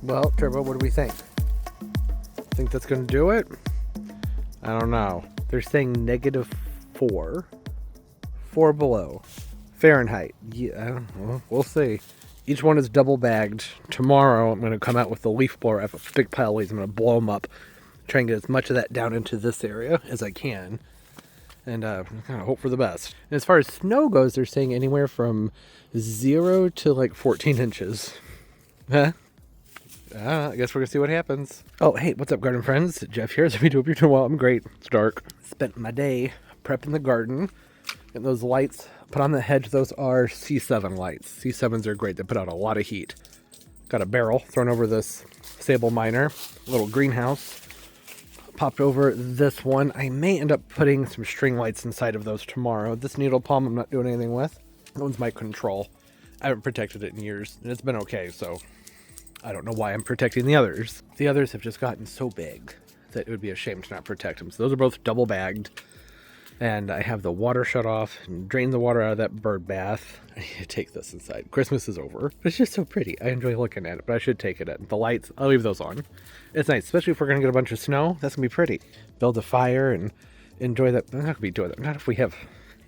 Well, Turbo, what do we think? Think that's going to do it? I don't know. They're saying -4. 4 below. Fahrenheit. Yeah, well, we'll see. Each one is double bagged. Tomorrow, I'm going to come out with the leaf blower. I have a big pile of leaves. I'm going to blow them up. Try and get as much of that down into this area as I can. And kind of hope for the best. And as far as snow goes, they're saying anywhere from 0 to like 14 inches. Huh? I guess we're going to see what happens. Oh, hey, what's up, garden friends? Jeff here. So hope you're doing well. I'm great. It's dark. Spent my day prepping the garden. Getting those lights put on the hedge. Those are C7 lights. C7s are great. They put out a lot of heat. Got a barrel thrown over this sable miner. Little greenhouse. Popped over this one. I may end up putting some string lights inside of those tomorrow. This needle palm I'm not doing anything with. That one's my control. I haven't protected it in years, and it's been okay, so I don't know why I'm protecting the others. The others have just gotten so big that it would be a shame to not protect them. So those are both double bagged. And I have the water shut off and drain the water out of that bird bath. I need to take this inside. Christmas is over. But it's just so pretty. I enjoy looking at it, but I should take it in. The lights, I'll leave those on. It's nice, especially if we're going to get a bunch of snow. That's going to be pretty. Build a fire and enjoy that. I'm not going to be doing that. Not if we have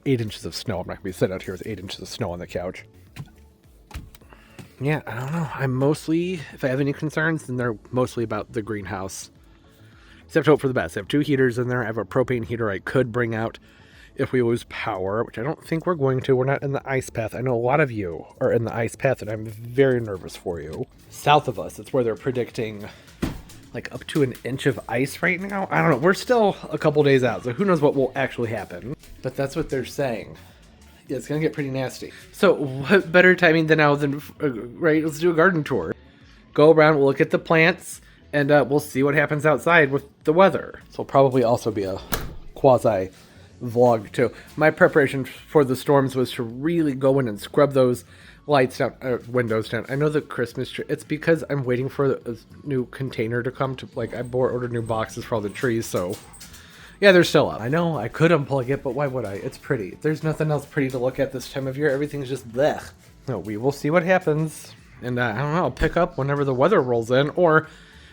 8 inches of snow. I'm not going to be sitting out here with 8 inches of snow on the couch. Yeah, I don't know. I'm mostly, if I have any concerns, then they're mostly about the greenhouse. Except hope for the best. I have 2 heaters in there. I have a propane heater I could bring out if we lose power, which I don't think we're going to. We're not in the ice path. I know a lot of you are in the ice path, and I'm very nervous for you. South of us, it's where they're predicting like up to 1 inch of ice right now. I don't know. We're still a couple days out, so who knows what will actually happen. But that's what they're saying. Yeah, it's going to get pretty nasty. So what better timing than now than, right, let's do a garden tour. Go around, we'll look at the plants, and we'll see what happens outside with the weather. So it'll probably also be a quasi vlog too. My preparation for the storms was to really go in and scrub those lights down, windows down. I know the Christmas tree, it's because I'm waiting for a new container to come to, like, I ordered new boxes for all the trees, so yeah, they're still up. I know I could unplug it, but why would I? It's pretty. There's nothing else pretty to look at this time of year. Everything's just blech. No, we will see what happens. And I don't know, I'll pick up whenever the weather rolls in, or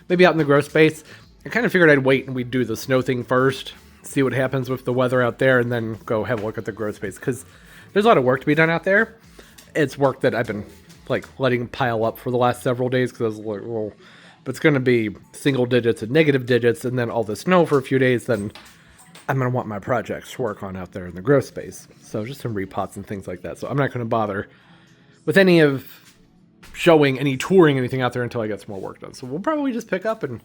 maybe out in the grow space. I kind of figured I'd wait and we'd do the snow thing first, see what happens with the weather out there, and then go have a look at the grow space. Because there's a lot of work to be done out there. It's work that I've been like letting pile up for the last several days because I was like, well, if it's going to be single digits and negative digits and then all the snow for a few days, then I'm going to want my projects to work on out there in the grow space. So just some repots and things like that. So I'm not going to bother with any of showing any touring anything out there until I get some more work done. So we'll probably just pick up and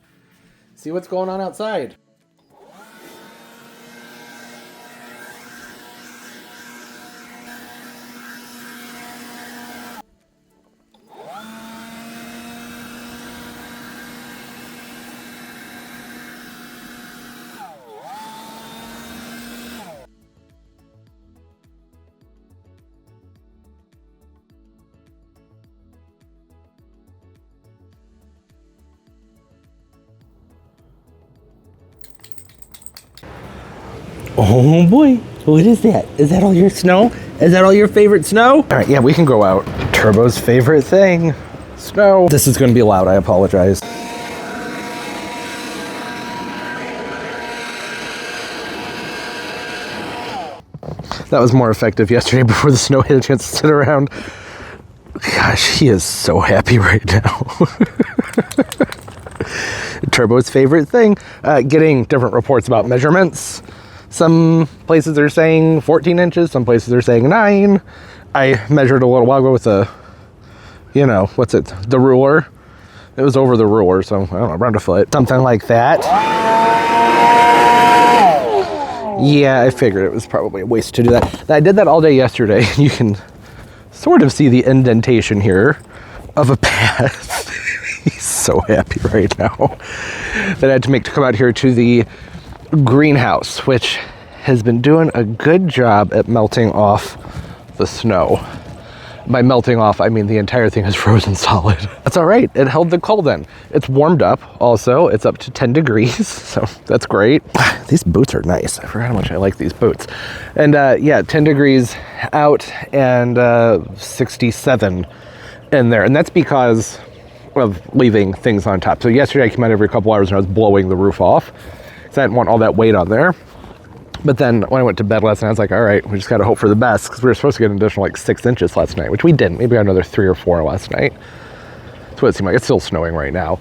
see what's going on outside. Oh boy, what is that? Is that all your snow? Is that all your favorite snow? All right, yeah, we can go out. Turbo's favorite thing, snow. This is going to be loud, I apologize. That was more effective yesterday before the snow had a chance to sit around. Gosh, he is so happy right now. Turbo's favorite thing, getting different reports about measurements. Some places are saying 14 inches, some places are saying 9. I measured a little while ago with the, the ruler. It was over the ruler, so I don't know, around a foot, something like that. Yeah, I figured it was probably a waste to do that. I did that all day yesterday. You can sort of see the indentation here of a path. He's so happy right now that I had to come out here to the greenhouse, which has been doing a good job at melting off the snow. By melting off, I mean the entire thing is frozen solid. That's all right. It held the cold in. It's warmed up also. It's up to 10 degrees, so that's great. These boots are nice. I forgot how much I like these boots. And yeah, 10 degrees out and 67 in there. And that's because of leaving things on top. So yesterday I came out every couple hours and I was blowing the roof off because I didn't want all that weight on there. But then when I went to bed last night, I was like, all right, we just got to hope for the best, because we were supposed to get an additional like 6 inches last night, which we didn't. Maybe another 3 or 4 last night. That's what it seemed like. It's still snowing right now.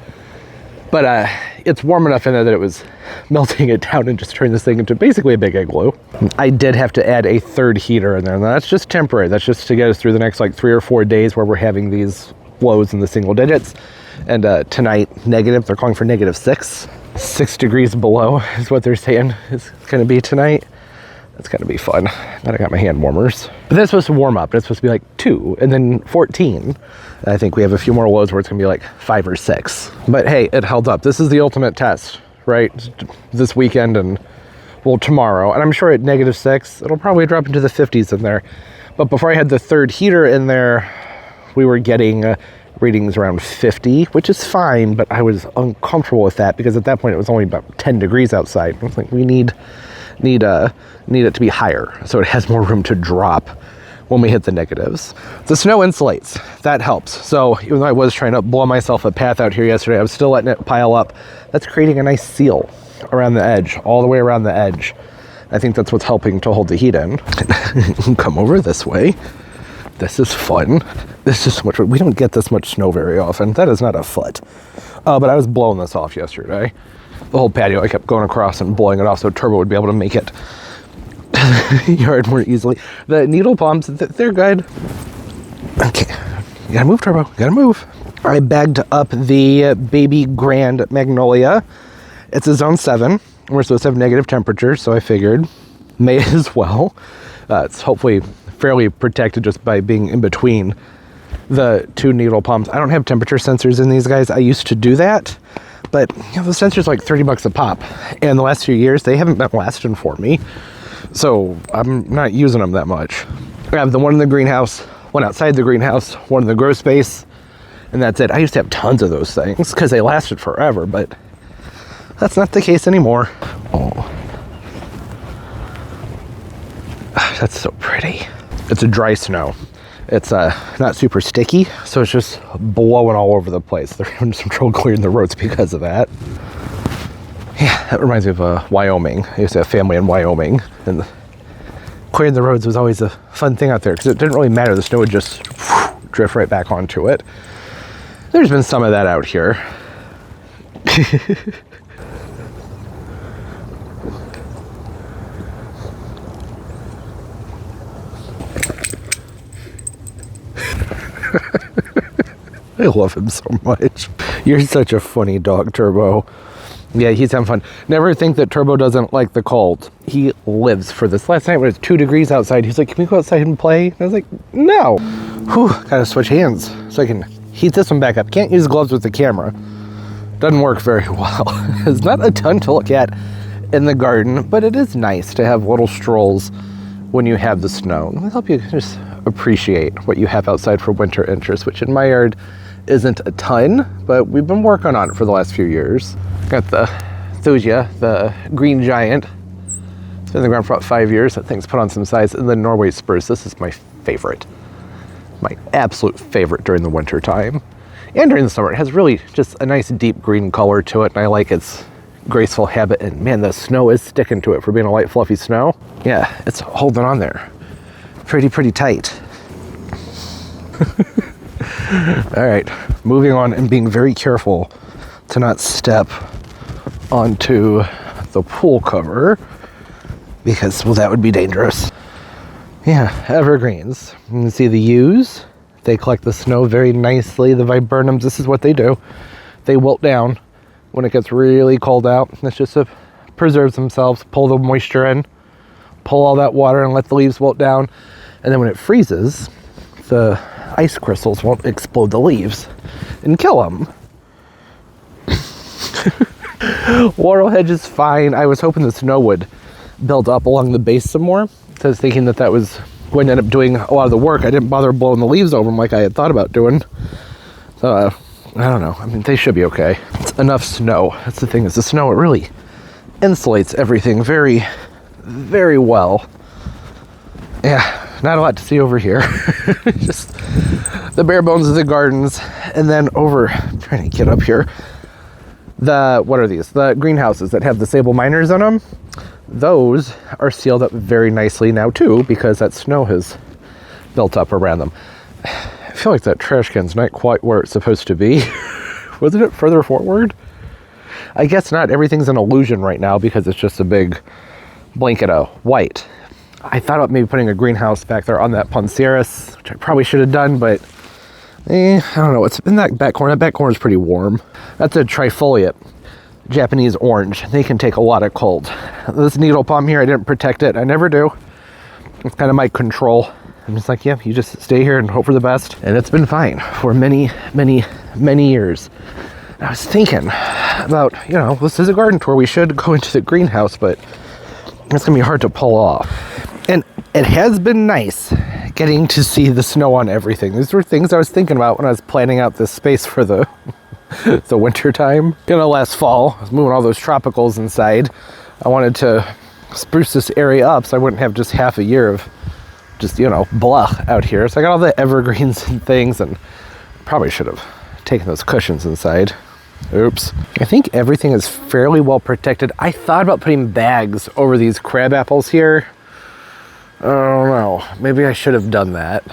But it's warm enough in there that it was melting it down and just turning this thing into basically a big igloo. I did have to add a third heater in there, and that's just temporary. That's just to get us through the next like 3 or 4 days where we're having these lows in the single digits. And tonight, negative, they're calling for -6. 6 degrees below is what they're saying is going to be tonight. That's going to be fun. Then I got my hand warmers. But that's supposed to warm up. It's supposed to be like 2 and then 14. I think we have a few more lows where it's going to be like 5 or 6. But hey, it held up. This is the ultimate test, right? This weekend and, well, tomorrow. And I'm sure at -6, it'll probably drop into the 50s in there. But before I had the third heater in there, we were getting readings around 50, which is fine, but I was uncomfortable with that because at that point it was only about 10 degrees outside. I was like, we need it to be higher so it has more room to drop when we hit the negatives. The snow insulates. That helps. So even though I was trying to blow myself a path out here yesterday, I was still letting it pile up. That's creating a nice seal around the edge, all the way around the edge. I think that's what's helping to hold the heat in. Come over this way. This is fun. This is so much fun. We don't get this much snow very often. That is not a foot. But I was blowing this off yesterday. The whole patio, I kept going across and blowing it off so Turbo would be able to make it yard more easily. The needle palms, they're good. Okay, you gotta move, Turbo, you gotta move. I bagged up the baby Grand Magnolia. It's a zone 7. We're supposed to have negative temperatures, so I figured may as well. It's hopefully fairly protected just by being in between the 2 needle palms. I don't have temperature sensors in these guys. I used to do that, but you know, the sensors are like 30 bucks a pop. And the last few years, they haven't been lasting for me. So I'm not using them that much. I have the one in the greenhouse, one outside the greenhouse, one in the grow space, and that's it. I used to have tons of those things because they lasted forever, but that's not the case anymore. Oh, that's so pretty. It's a dry snow. It's not super sticky, so it's just blowing all over the place. They're having some trouble clearing the roads because of that. Yeah, that reminds me of Wyoming. I used to have family in Wyoming, and clearing the roads was always a fun thing out there because it didn't really matter. The snow would just drift right back onto it. There's been some of that out here. I love him so much. You're such a funny dog, Turbo. Yeah, he's having fun. Never think that Turbo doesn't like the cold. He lives for this. Last night when it was 2 degrees outside, he's like, can we go outside and play? And I was like, no. Whew, gotta switch hands so I can heat this one back up. Can't use gloves with the camera. Doesn't work very well. It's not a ton to look at in the garden, but it is nice to have little strolls when you have the snow. It'll help you just appreciate what you have outside for winter interest, which in my yard isn't a ton, but we've been working on it for the last few years. Got the Thuja, the green giant. It's been in the ground for about 5 years. That thing's put on some size. And the Norway spruce. This is my favorite. My absolute favorite during the winter time. And during the summer. It has really just a nice deep green color to it, and I like its graceful habit. And man, the snow is sticking to it for being a light, fluffy snow. Yeah, it's holding on there. Pretty tight. All right, moving on and being very careful to not step onto the pool cover because, well, that would be dangerous. Yeah, evergreens. You can see the yews. They collect the snow very nicely. The viburnums, this is what they do. They wilt down when it gets really cold out. That's just to preserve themselves, pull the moisture in, pull all that water and let the leaves wilt down. And then when it freezes, the ice crystals won't explode the leaves and kill them. Laurel hedge is fine. I was hoping the snow would build up along the base some more. So I was thinking that was going to end up doing a lot of the work. I didn't bother blowing the leaves over them like I had thought about doing. So I don't know. I mean, they should be okay. It's enough snow. That's the thing, is the snow, it really insulates everything very, very well. Yeah, not a lot to see over here. Just the bare bones of the gardens. And then over, I'm trying to get up here. What are these? The greenhouses that have the sable miners in them. Those are sealed up very nicely now too, because that snow has built up around them. I feel like that trash can's not quite where it's supposed to be. Wasn't it further forward? I guess not. Everything's an illusion right now because it's just a big blanket of white. I thought about maybe putting a greenhouse back there on that Ponceris, which I probably should have done, but I don't know. It's in that back corner. That back corner is pretty warm. That's a trifoliate Japanese orange. They can take a lot of cold. This needle palm here, I didn't protect it. I never do. It's kind of my control. I'm just like, yeah, you just stay here and hope for the best. And it's been fine for many, many, many years. I was thinking about, you know, this is a garden tour. We should go into the greenhouse, but it's gonna be hard to pull off. And it has been nice getting to see the snow on everything. These were things I was thinking about when I was planning out this space for the the winter time. You know, last fall, I was moving all those tropicals inside. I wanted to spruce this area up so I wouldn't have just half a year of just, you know, blah out here. So I got all the evergreens and things, and probably should have taken those cushions inside. Oops. I think everything is fairly well protected. I thought about putting bags over these crab apples here. I don't know. Maybe I should have done that.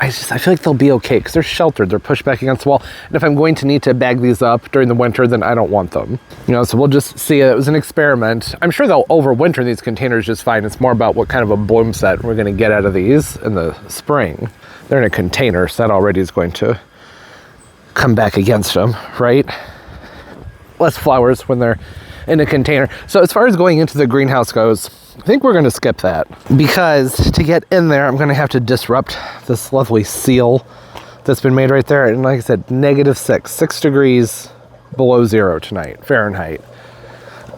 I feel like they'll be okay because they're sheltered. They're pushed back against the wall. And if I'm going to need to bag these up during the winter, then I don't want them. You know, so we'll just see. It was an experiment. I'm sure they'll overwinter in these containers just fine. It's more about what kind of a bloom set we're going to get out of these in the spring. They're in a container, so that already is going to come back against them, right? Less flowers when they're in a container. So as far as going into the greenhouse goes, I think we're going to skip that, because to get in there, I'm going to have to disrupt this lovely seal that's been made right there. And like I said, -6 degrees below zero tonight, Fahrenheit.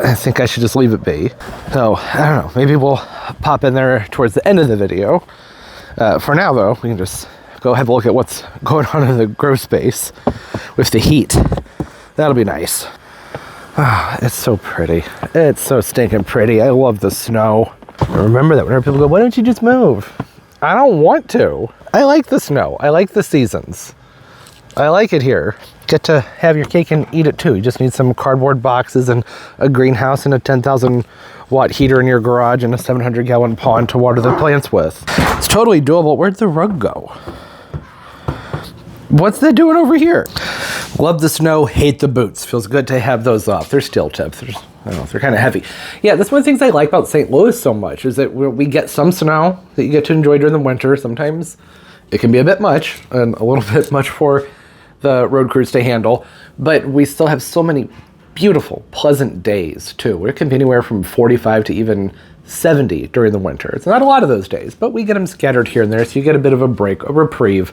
I think I should just leave it be. So I don't know, maybe we'll pop in there towards the end of the video. For now though, we can just go have a look at what's going on in the grow space with the heat. That'll be nice. Oh, it's so pretty. It's so stinking pretty. I love the snow. I remember that whenever people go, why don't you just move? I don't want to. I like the snow. I like the seasons. I like it here. Get to have your cake and eat it too. You just need some cardboard boxes and a greenhouse and a 10,000 watt heater in your garage and a 700 gallon pond to water the plants with. It's totally doable. Where'd the rug go? What's that doing over here? Love the snow, hate the boots. Feels good to have those off. They're steel tips. I don't know, they're kind of heavy. Yeah, that's one of the things I like about St. Louis so much, is that we get some snow that you get to enjoy during the winter. Sometimes it can be a bit much, and a little bit much for the road crews to handle, but we still have so many beautiful, pleasant days too. It can be anywhere from 45 to even 70 during the winter. It's not a lot of those days, but we get them scattered here and there, so you get a bit of a break, a reprieve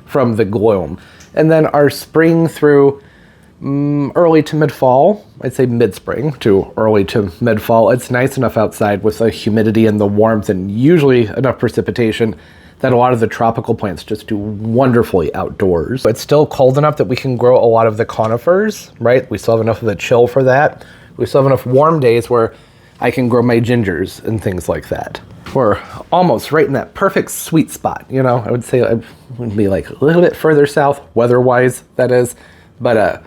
from the gloom. And then our spring through early to mid-fall, I'd say mid-spring to early to mid-fall, it's nice enough outside with the humidity and the warmth and usually enough precipitation that a lot of the tropical plants just do wonderfully outdoors. It's still cold enough that we can grow a lot of the conifers, right? We still have enough of the chill for that. We still have enough warm days where I can grow my gingers and things like that. We're almost right in that perfect sweet spot, you know? I would say I would be like a little bit further south, weather-wise, that is. But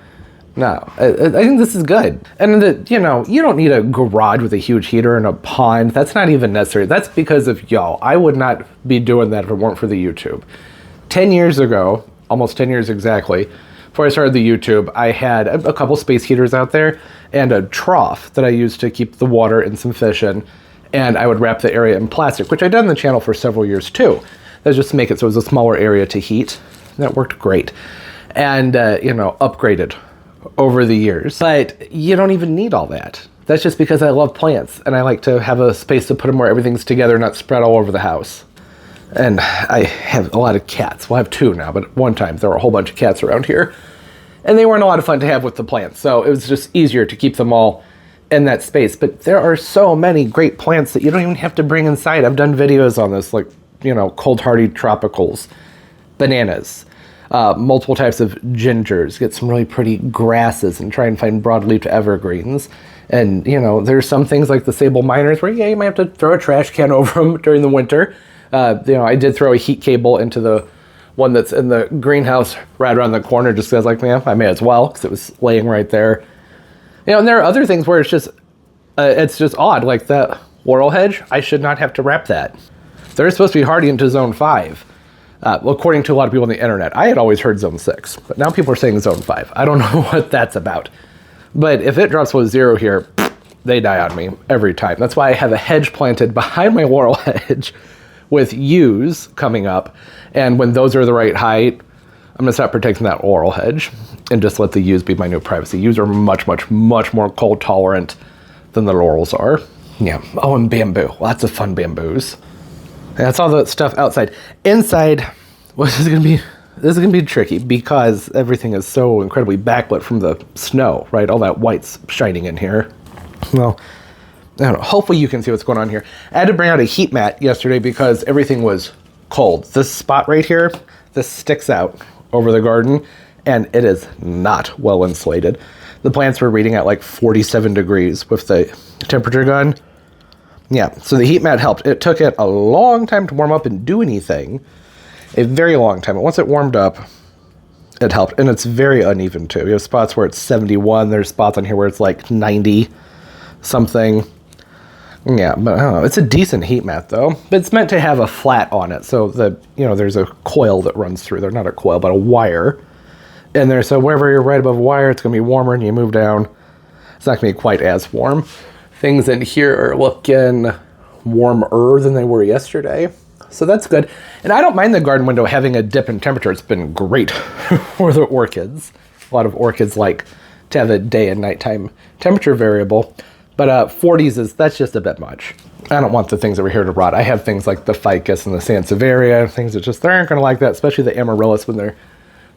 no, I think this is good. And you know, you don't need a garage with a huge heater and a pond. That's not even necessary. That's because of y'all. I would not be doing that if it weren't for the YouTube. 10 years ago, almost 10 years exactly, before I started the YouTube, I had a couple space heaters out there and a trough that I used to keep the water and some fish in. And I would wrap the area in plastic, which I'd done on the channel for several years too. That was just to make it so it was a smaller area to heat. That worked great. And, you know, upgraded over the years. But you don't even need all that. That's just because I love plants and I like to have a space to put them where everything's together, not spread all over the house. And I have a lot of cats. Well, I have two now, but at one time there were a whole bunch of cats around here. And they weren't a lot of fun to have with the plants. So it was just easier to keep them all in that space. But there are so many great plants that you don't even have to bring inside. I've done videos on this, like, you know, cold hardy tropicals, bananas, multiple types of gingers, get some really pretty grasses and try and find broadleaf evergreens. And, you know, there's some things like the sable miners where, yeah, you might have to throw a trash can over them during the winter. I did throw a heat cable into the one that's in the greenhouse right around the corner just because I was like, man, I may as well because it was laying right there. And there are other things where it's just odd. Like that laurel hedge, I should not have to wrap that. They're supposed to be hardy into zone 5. According to a lot of people on the internet. I had always heard zone 6, but now people are saying zone 5. I don't know what that's about. But if it drops below 0 here, they die on me every time. That's why I have a hedge planted behind my laurel hedge with yews coming up. And when those are the right height, I'm gonna stop protecting that laurel hedge and just let the yews be my new privacy. Yews are much, much, much more cold tolerant than the laurels are. Yeah, oh, and bamboo, lots of fun bamboos. That's all the stuff outside. Inside, well, this is gonna be tricky because everything is so incredibly backlit from the snow, right? All that white's shining in here. Well, I don't know. Hopefully you can see what's going on here. I had to bring out a heat mat yesterday because everything was cold. This spot right here, this sticks out over the garden, and it is not well insulated. The plants were reading at like 47 degrees with the temperature gun. Yeah, so the heat mat helped. It took it a long time to warm up and do anything. A very long time. But once it warmed up, it helped. And it's very uneven too. You have spots where it's 71. There's spots on here where it's like 90 something. Yeah, but I don't know. It's a decent heat mat though. But it's meant to have a flat on it. So that, there's a coil that runs through there. Not a coil, but a wire in there. So wherever you're right above wire, it's going to be warmer, and you move down, it's not going to be quite as warm. Things in here are looking warmer than they were yesterday. So that's good. And I don't mind the garden window having a dip in temperature. It's been great for the orchids. A lot of orchids like to have a day and nighttime temperature variable. But 40s that's just a bit much. I don't want the things over here to rot. I have things like the ficus and the sansevieria, things that just, they aren't going to like that, especially the amaryllis when they're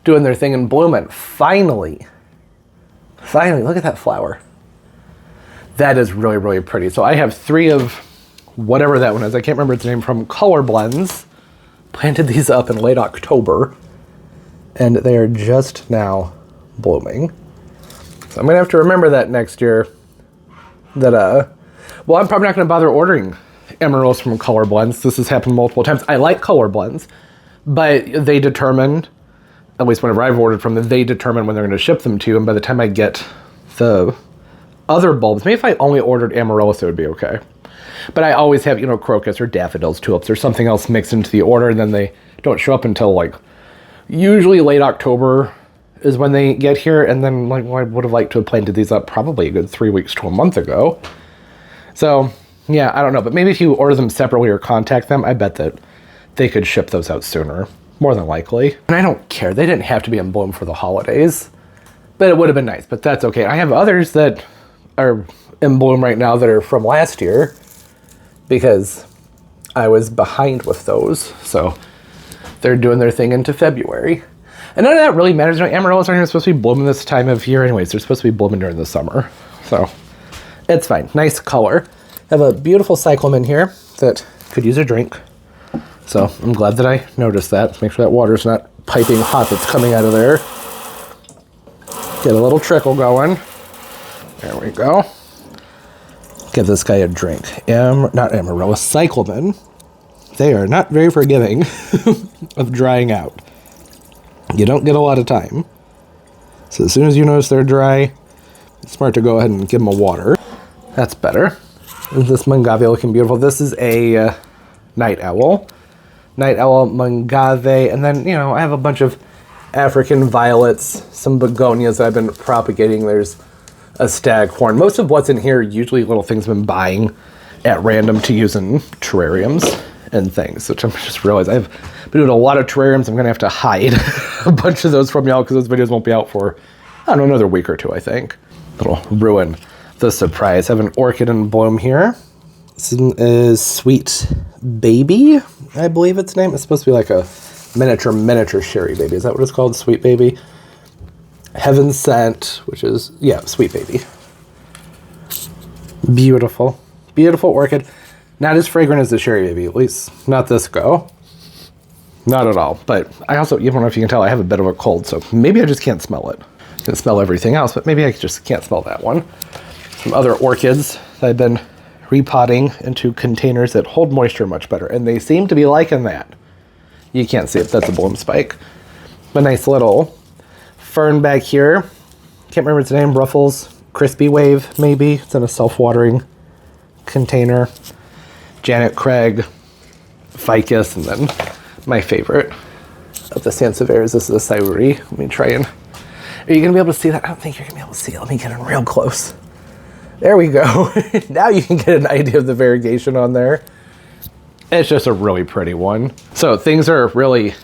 doing their thing and blooming. Finally, look at that flower. That is really, really pretty. So I have 3 of whatever that one is. I can't remember its name, from Color Blends. Planted these up in late October, and they are just now blooming. So I'm gonna have to remember that next year. That well, I'm probably not gonna bother ordering amaryllis from Color Blends. This has happened multiple times. I like Color Blends, but they determine, at least whenever I've ordered from them, they determine when they're gonna ship them to you. And by the time I get the other bulbs, maybe if I only ordered amaryllis, it would be okay. But I always have, crocus or daffodils, tulips, or something else mixed into the order, and then they don't show up until like usually late October is when they get here. And then I would have liked to have planted these up probably a good 3 weeks to a month ago. So yeah, I don't know, but maybe if you order them separately or contact them, I bet that they could ship those out sooner, more than likely. And I don't care. They didn't have to be in bloom for the holidays, but it would have been nice. But that's okay. I have others that are in bloom right now that are from last year because I was behind with those. So they're doing their thing into February. And none of that really matters. Amaryllis aren't even supposed to be blooming this time of year anyways. They're supposed to be blooming during the summer. So it's fine. Nice color. I have a beautiful cyclamen here that could use a drink. So I'm glad that I noticed that. Let's make sure that water's not piping hot that's coming out of there. Get a little trickle going. There we go. Give this guy a drink. Not amaryllis, cyclamen. They are not very forgiving of drying out. You don't get a lot of time. So as soon as you notice they're dry, it's smart to go ahead and give them a water. That's better. This Mongave looking beautiful. This is a night owl. Night owl Mongave. And then, I have a bunch of African violets, some begonias I've been propagating. There's a staghorn. Most of what's in here, usually little things I've been buying at random to use in terrariums and things, which I'm just realized I've been doing a lot of terrariums. I'm going to have to hide a bunch of those from y'all because those videos won't be out for, I don't know, another week or two, I think. It'll ruin the surprise. I have an orchid in bloom here. This is Sweet Baby, I believe its name. It's supposed to be like a miniature sherry baby. Is that what it's called? Sweet Baby? Heaven Sent, which is, yeah, Sweet Baby. Beautiful. Beautiful orchid. Not as fragrant as the Sherry Baby, at least not this go. Not at all. But I also, you don't know if you can tell, I have a bit of a cold, so maybe I just can't smell it. I can smell everything else, but maybe I just can't smell that one. Some other orchids that I've been repotting into containers that hold moisture much better, and they seem to be liking that. You can't see it, that's a bloom spike. A nice little fern back here. Can't remember its name, Ruffles, Crispy Wave, maybe. It's in a self-watering container. Janet Craig, ficus, and then my favorite of the Sansevieras. This is a Sayuri. Let me try and... Are you going to be able to see that? I don't think you're going to be able to see it. Let me get in real close. There we go. Now you can get an idea of the variegation on there. It's just a really pretty one. So things are really,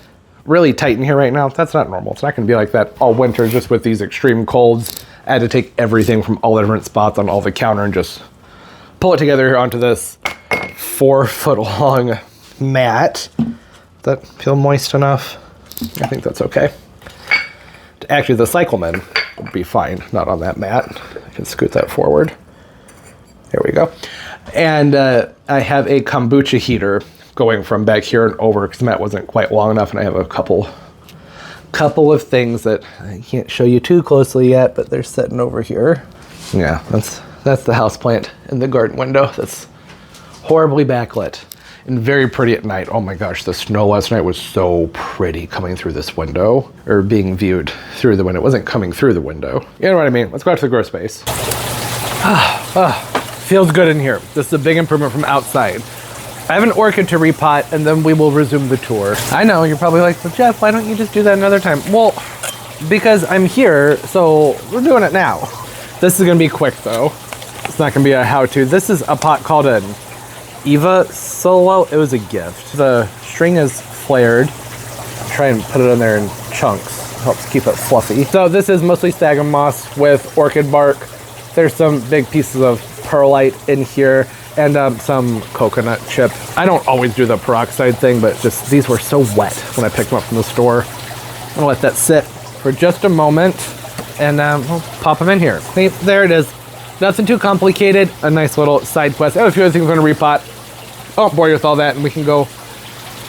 really tight in here right now. That's not normal. It's not going to be like that all winter just with these extreme colds. I had to take everything from all the different spots on all the counter and just pull it together here onto this 4-foot long mat. Does that feel moist enough? I think that's okay. Actually, the cyclamen would be fine, not on that mat. I can scoot that forward. There we go. And I have a kombucha heater going from back here and over because the mat wasn't quite long enough, and I have a couple of things that I can't show you too closely yet, but they're sitting over here. Yeah, that's the houseplant in the garden window. That's horribly backlit and very pretty at night. Oh my gosh, the snow last night was so pretty coming through this window, or being viewed through the window. It wasn't coming through the window. You know what I mean? Let's go out to the grow space. Feels good in here. This is a big improvement from outside. I have an orchid to repot, and then we will resume the tour. I know, you're probably like, well, Jeff, why don't you just do that another time? Well, because I'm here, so we're doing it now. This is gonna be quick though. It's not gonna be a how-to. This is a pot called an Eva Solo. It was a gift. The string is flared. Try and put it in there in chunks. Helps keep it fluffy. So this is mostly sphagnum moss with orchid bark. There's some big pieces of perlite in here and some coconut chip. I don't always do the peroxide thing, but just these were so wet when I picked them up from the store. I'm gonna let that sit for just a moment and we'll pop them in here. See, there it is. Nothing too complicated. A nice little side quest. I have a few other things I'm gonna repot. I won't bore you with all that, and we can go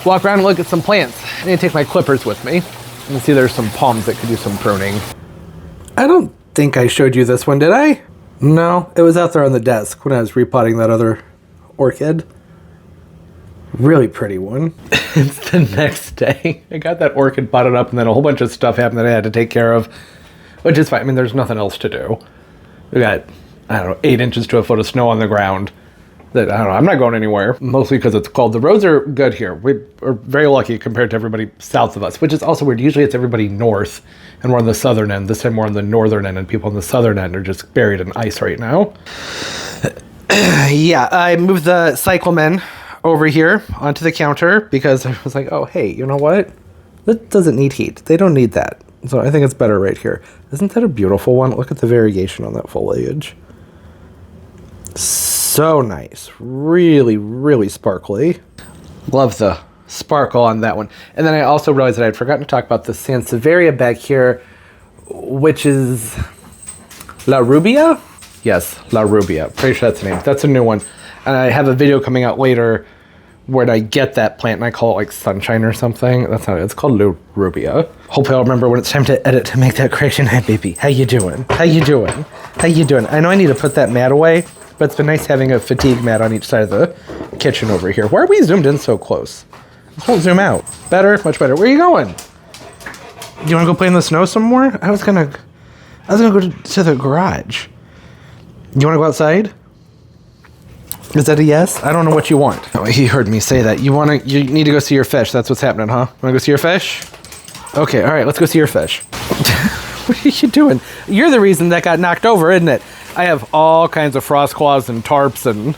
walk around and look at some plants. I need to take my clippers with me. You can see there's some palms that could use some pruning. I don't think I showed you this one, did I? No, it was out there on the desk when I was repotting that other orchid. Really pretty one. It's the next day. I got that orchid potted up, and then a whole bunch of stuff happened that I had to take care of, which is fine. I mean, there's nothing else to do. We got, I don't know, 8 inches to a foot of snow on the ground. That, I don't know, I'm not going anywhere, mostly because it's cold. The roads are good here. We are very lucky compared to everybody south of us, which is also weird. Usually it's everybody north, and we're on the southern end. This time we're on the northern end, and people on the southern end are just buried in ice right now. Yeah, I moved the cyclamen over here onto the counter because I was like, oh, hey, you know what? That doesn't need heat. They don't need that. So I think it's better right here. Isn't that a beautiful one? Look at the variegation on that foliage. So nice. Really, really sparkly. Love the sparkle on that one. And then I also realized that I'd forgotten to talk about the Sansevieria back here, which is La Rubia? Yes, La Rubia. Pretty sure that's the name. That's a new one. And I have a video coming out later where I get that plant and I call it like Sunshine or something. That's not it. It's called La Rubia. Hopefully I'll remember when it's time to edit to make that correction. Hi, baby. How you doing? How you doing? How you doing? I know I need to put that mat away, but it's been nice having a fatigue mat on each side of the kitchen over here. Why are we zoomed in so close? Let's won't zoom out. Better? Much better. Where are you going? You want to go play in the snow some more? I was gonna go to the garage. You want to go outside? Is that a yes? I don't know what you want. Oh, he heard me say that. You need to go see your fish. That's what's happening, huh? Want to go see your fish? Okay, all right, let's go see your fish. What are you doing? You're the reason that got knocked over, isn't it? I have all kinds of frost claws and tarps and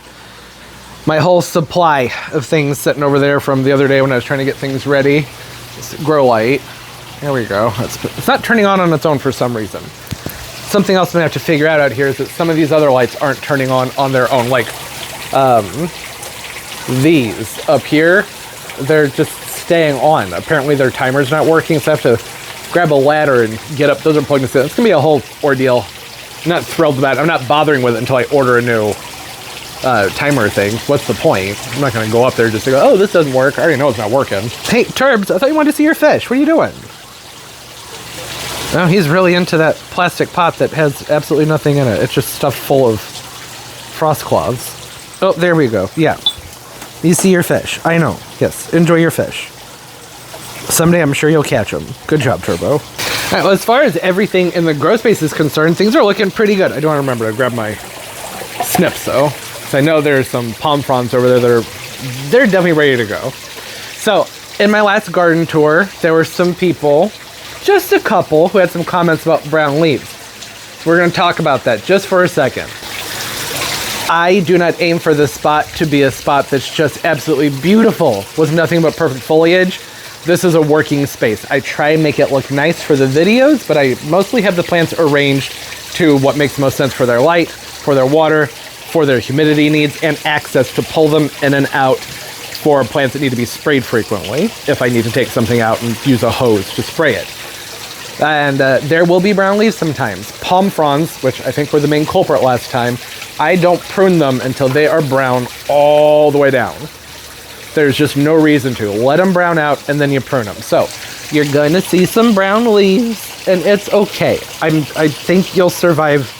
my whole supply of things sitting over there from the other day when I was trying to get things ready. This grow light. There we go. It's not turning on its own for some reason. Something else I'm gonna have to figure out here is that some of these other lights aren't turning on their own. Like these up here, they're just staying on. Apparently their timer's not working, so I have to grab a ladder and get up. Those are plugged in. It's gonna be a whole ordeal. I'm not thrilled about it. I'm not bothering with it until I order a new timer thing. What's the point? I'm not gonna go up there just to go, oh, this doesn't work. I already know it's not working. Hey, Turbs, I thought you wanted to see your fish. What are you doing? No, he's really into that plastic pot that has absolutely nothing in it. It's just stuffed full of frost cloths. Oh, there we go. Yeah. You see your fish. I know. Yes. Enjoy your fish. Someday I'm sure you'll catch them. Good job, Turbo. All right, well, as far as everything in the grow space is concerned, things are looking pretty good. I do want to remember to grab my snips, though. So I know there's some palm fronds over there that they're definitely ready to go. So in my last garden tour, there were some people, just a couple, who had some comments about brown leaves. So we're going to talk about that just for a second. I do not aim for this spot to be a spot that's just absolutely beautiful with nothing but perfect foliage. This is a working space. I try and make it look nice for the videos, but I mostly have the plants arranged to what makes most sense for their light, for their water, for their humidity needs, and access to pull them in and out for plants that need to be sprayed frequently, if I need to take something out and use a hose to spray it. And there will be brown leaves sometimes. Palm fronds, which I think were the main culprit last time, I don't prune them until they are brown all the way down. There's just no reason to. Let them brown out and then you prune them. So you're going to see some brown leaves and it's okay. I think you'll survive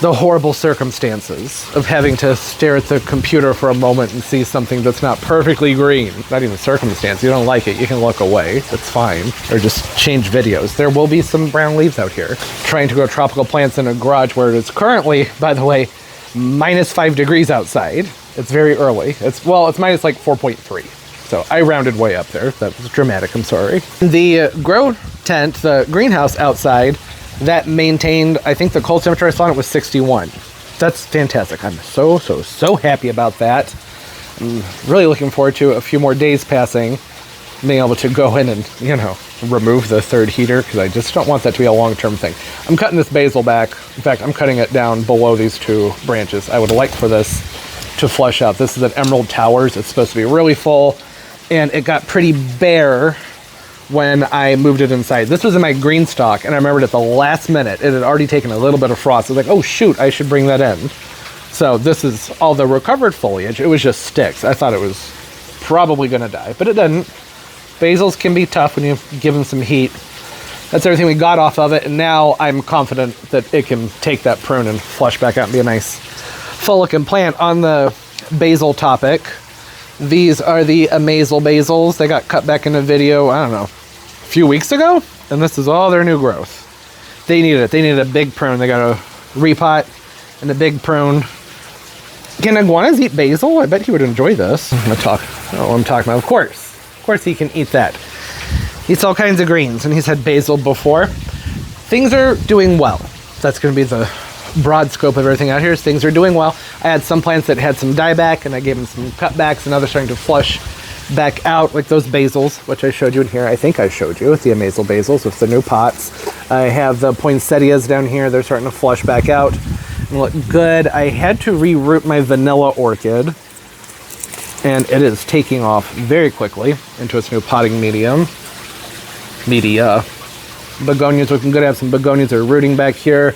the horrible circumstances of having to stare at the computer for a moment and see something that's not perfectly green. Not even circumstance. You don't like it, you can look away. It's fine. Or just change videos. There will be some brown leaves out here. Trying to grow tropical plants in a garage where it is currently, by the way, -5 degrees outside. It's very early. It's minus like 4.3. So I rounded way up there. That was dramatic, I'm sorry. The grow tent, the greenhouse outside, that maintained, I think the cold temperature I saw on it was 61. That's fantastic. I'm so happy about that. I'm really looking forward to a few more days passing, being able to go in and, remove the third heater, because I just don't want that to be a long-term thing. I'm cutting this basil back. In fact, I'm cutting it down below these two branches. I would like for this to flush out. This is at Emerald Towers. It's supposed to be really full, and it got pretty bare when I moved it inside. This was in my green stock, and I remembered at the last minute, it had already taken a little bit of frost. I was like, oh shoot, I should bring that in. So this is all the recovered foliage. It was just sticks. I thought it was probably gonna die, but it didn't. Basils can be tough when you give them some heat. That's everything we got off of it, and now I'm confident that it can take that prune and flush back out and be a nice full looking plant. On the basil topic, these are the Amazel basils. They got cut back in a video, I don't know, a few weeks ago, and this is all their new growth. They needed it. They needed a big prune. They got a repot and a big prune. Can iguanas eat basil? I bet he would enjoy this. I'm talking about. Of course he can eat that. He eats all kinds of greens, and he's had basil before. Things are doing well. That's going to be the broad scope of everything out here. Is things are doing well. I had some plants that had some dieback, and I gave them some cutbacks, and now they're starting to flush back out, like those basils, which I showed you in here. I think I showed you with the Amazel basils with the new pots. I have the poinsettias down here. They're starting to flush back out and look good. I had to reroot my vanilla orchid, and it is taking off very quickly into its new potting media. Begonias looking good. I have some begonias that are rooting back here,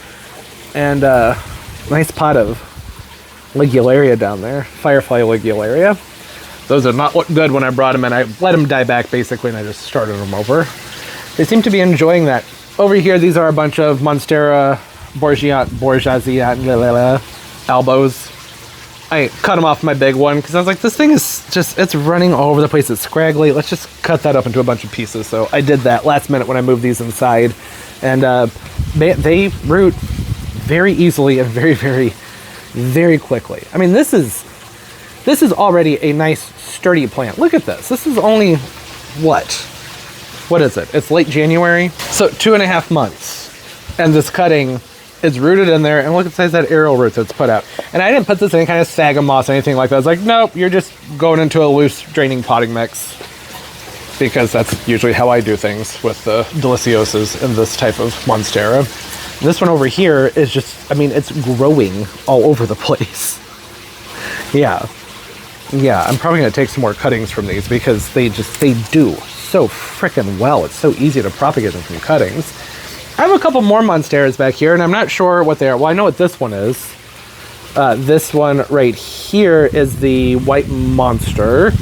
and a nice pot of ligularia down there, firefly ligularia. Those did not look good when I brought them in. I let them die back basically, and I just started them over. They seem to be enjoying that. Over here, these are a bunch of Monstera bourgeoisia albos. I cut them off my big one because I was like, this thing is just, it's running all over the place. It's scraggly. Let's just cut that up into a bunch of pieces. So I did that last minute when I moved these inside, and they root very easily and very, very, very quickly. I mean, this is already a nice sturdy plant. Look at this. This is only what is it? It's late January. So 2.5 months, and this cutting is rooted in there, and look at the size of that aerial root that's put out. And I didn't put this in any kind of sagum moss or anything like that. I was like, nope, you're just going into a loose draining potting mix, because that's usually how I do things with the deliciosas in this type of Monstera. This one over here is just, I mean, it's growing all over the place. Yeah, I'm probably gonna take some more cuttings from these because they do so frickin' well. It's so easy to propagate them from cuttings. I have a couple more Monsteras back here, and I'm not sure what they are. Well, I know what this one is. This one right here is the White Monster.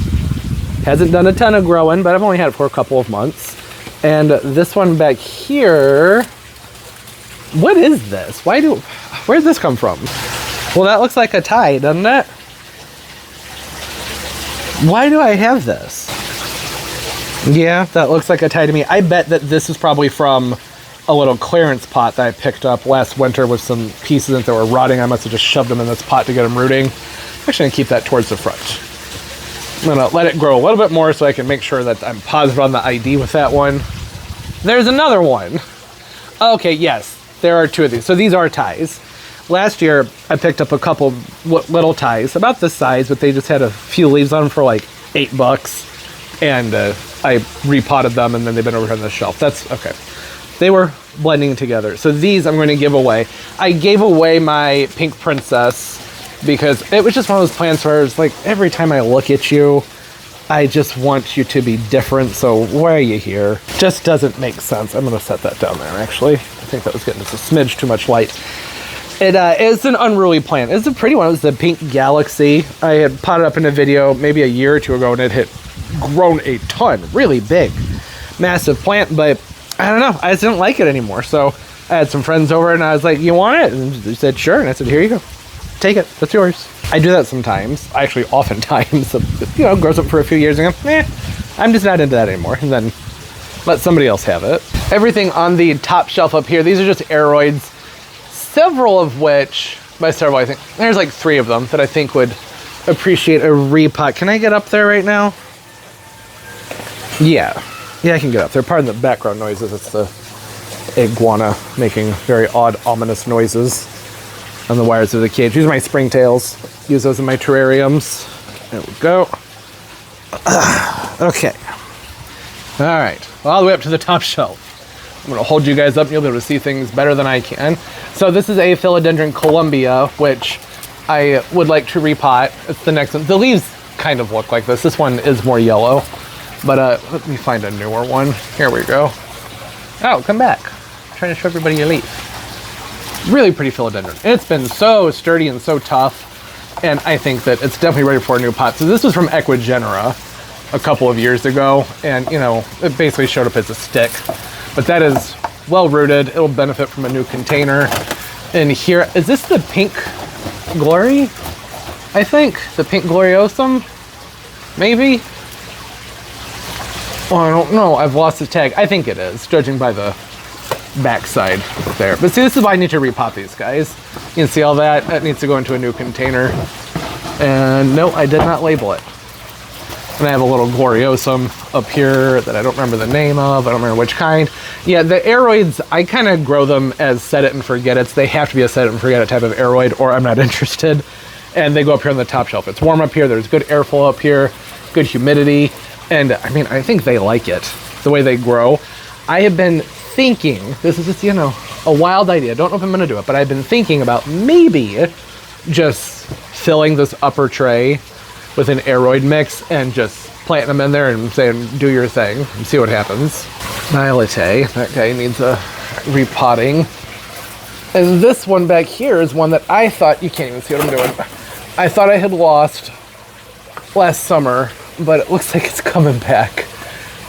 Hasn't done a ton of growing, but I've only had it for a couple of months. And this one back here, what is this? Where did this come from? Well, that looks like a tie, doesn't it? Why do I have this? Yeah, that looks like a tie to me. I bet that this is probably from a little clearance pot that I picked up last winter with some pieces that were rotting. I must have just shoved them in this pot to get them rooting. I'm actually going to keep that towards the front. I'm going to let it grow a little bit more so I can make sure that I'm positive on the ID with that one. There's another one. Okay, yes, there are 2 of these. So these are ties. Last year, I picked up a couple little ties, about this size, but they just had a few leaves on them for like $8. And I repotted them, and then they've been over here on the shelf. That's okay. They were blending together. So these I'm going to give away. I gave away my pink princess because it was just one of those plants where it's like every time I look at you, I just want you to be different. So why are you here? Just doesn't make sense. I'm going to set that down there, actually. I think that was getting just a smidge too much light. It is an unruly plant. It's a pretty one. It was the pink galaxy. I had potted up in a video maybe a year or 2 ago, and it had grown a ton. Really big, massive plant, but I don't know. I just didn't like it anymore. So I had some friends over, and I was like, you want it? And they said, sure. And I said, here you go. Take it. That's yours. I do that sometimes. Actually, oftentimes. You know, grows up for a few years and go, I'm just not into that anymore. And then let somebody else have it. Everything on the top shelf up here, these are just aeroids. Several of which, by several, I think, there's like 3 of them that I think would appreciate a repot. Can I get up there right now? Yeah, I can get up there. Pardon the background noises. It's the iguana making very odd, ominous noises on the wires of the cage. These are my springtails. Use those in my terrariums. There we go. Okay. All right. All the way up to the top shelf. I'm going to hold you guys up and you'll be able to see things better than I can. So this is a Philodendron Columbia, which I would like to repot. It's the next one. The leaves kind of look like this. This one is more yellow. But let me find a newer one. Here we go. Oh, come back. I'm trying to show everybody your leaf. Really pretty philodendron. And it's been so sturdy and so tough. And I think that it's definitely ready for a new pot. So this was from Equigenera a couple of years ago. And, you know, it basically showed up as a stick. But that is well rooted. It'll benefit from a new container. And here, is this the pink glory? I think. The pink gloriosum? Maybe? Oh, I don't know. I've lost the tag. I think it is, judging by the backside there. But see, this is why I need to repot these guys. You can see all that. That needs to go into a new container. And no, I did not label it. And I have a little gloriosum up here that I don't remember the name of. I don't remember which kind. Yeah, the aeroids, I kind of grow them as set it and forget it. They have to be a set it and forget it type of aeroid, or I'm not interested. And they go up here on the top shelf. It's warm up here. There's good airflow up here, good humidity. And I mean, I think they like it, the way they grow. I have been thinking, this is just, you know, a wild idea. Don't know if I'm going to do it, but I've been thinking about maybe just filling this upper tray with an aeroid mix and just planting them in there and saying, do your thing and see what happens. Nihilite, that guy needs a repotting. And this one back here is one that I thought, you can't even see what I'm doing. I thought I had lost last summer, but it looks like it's coming back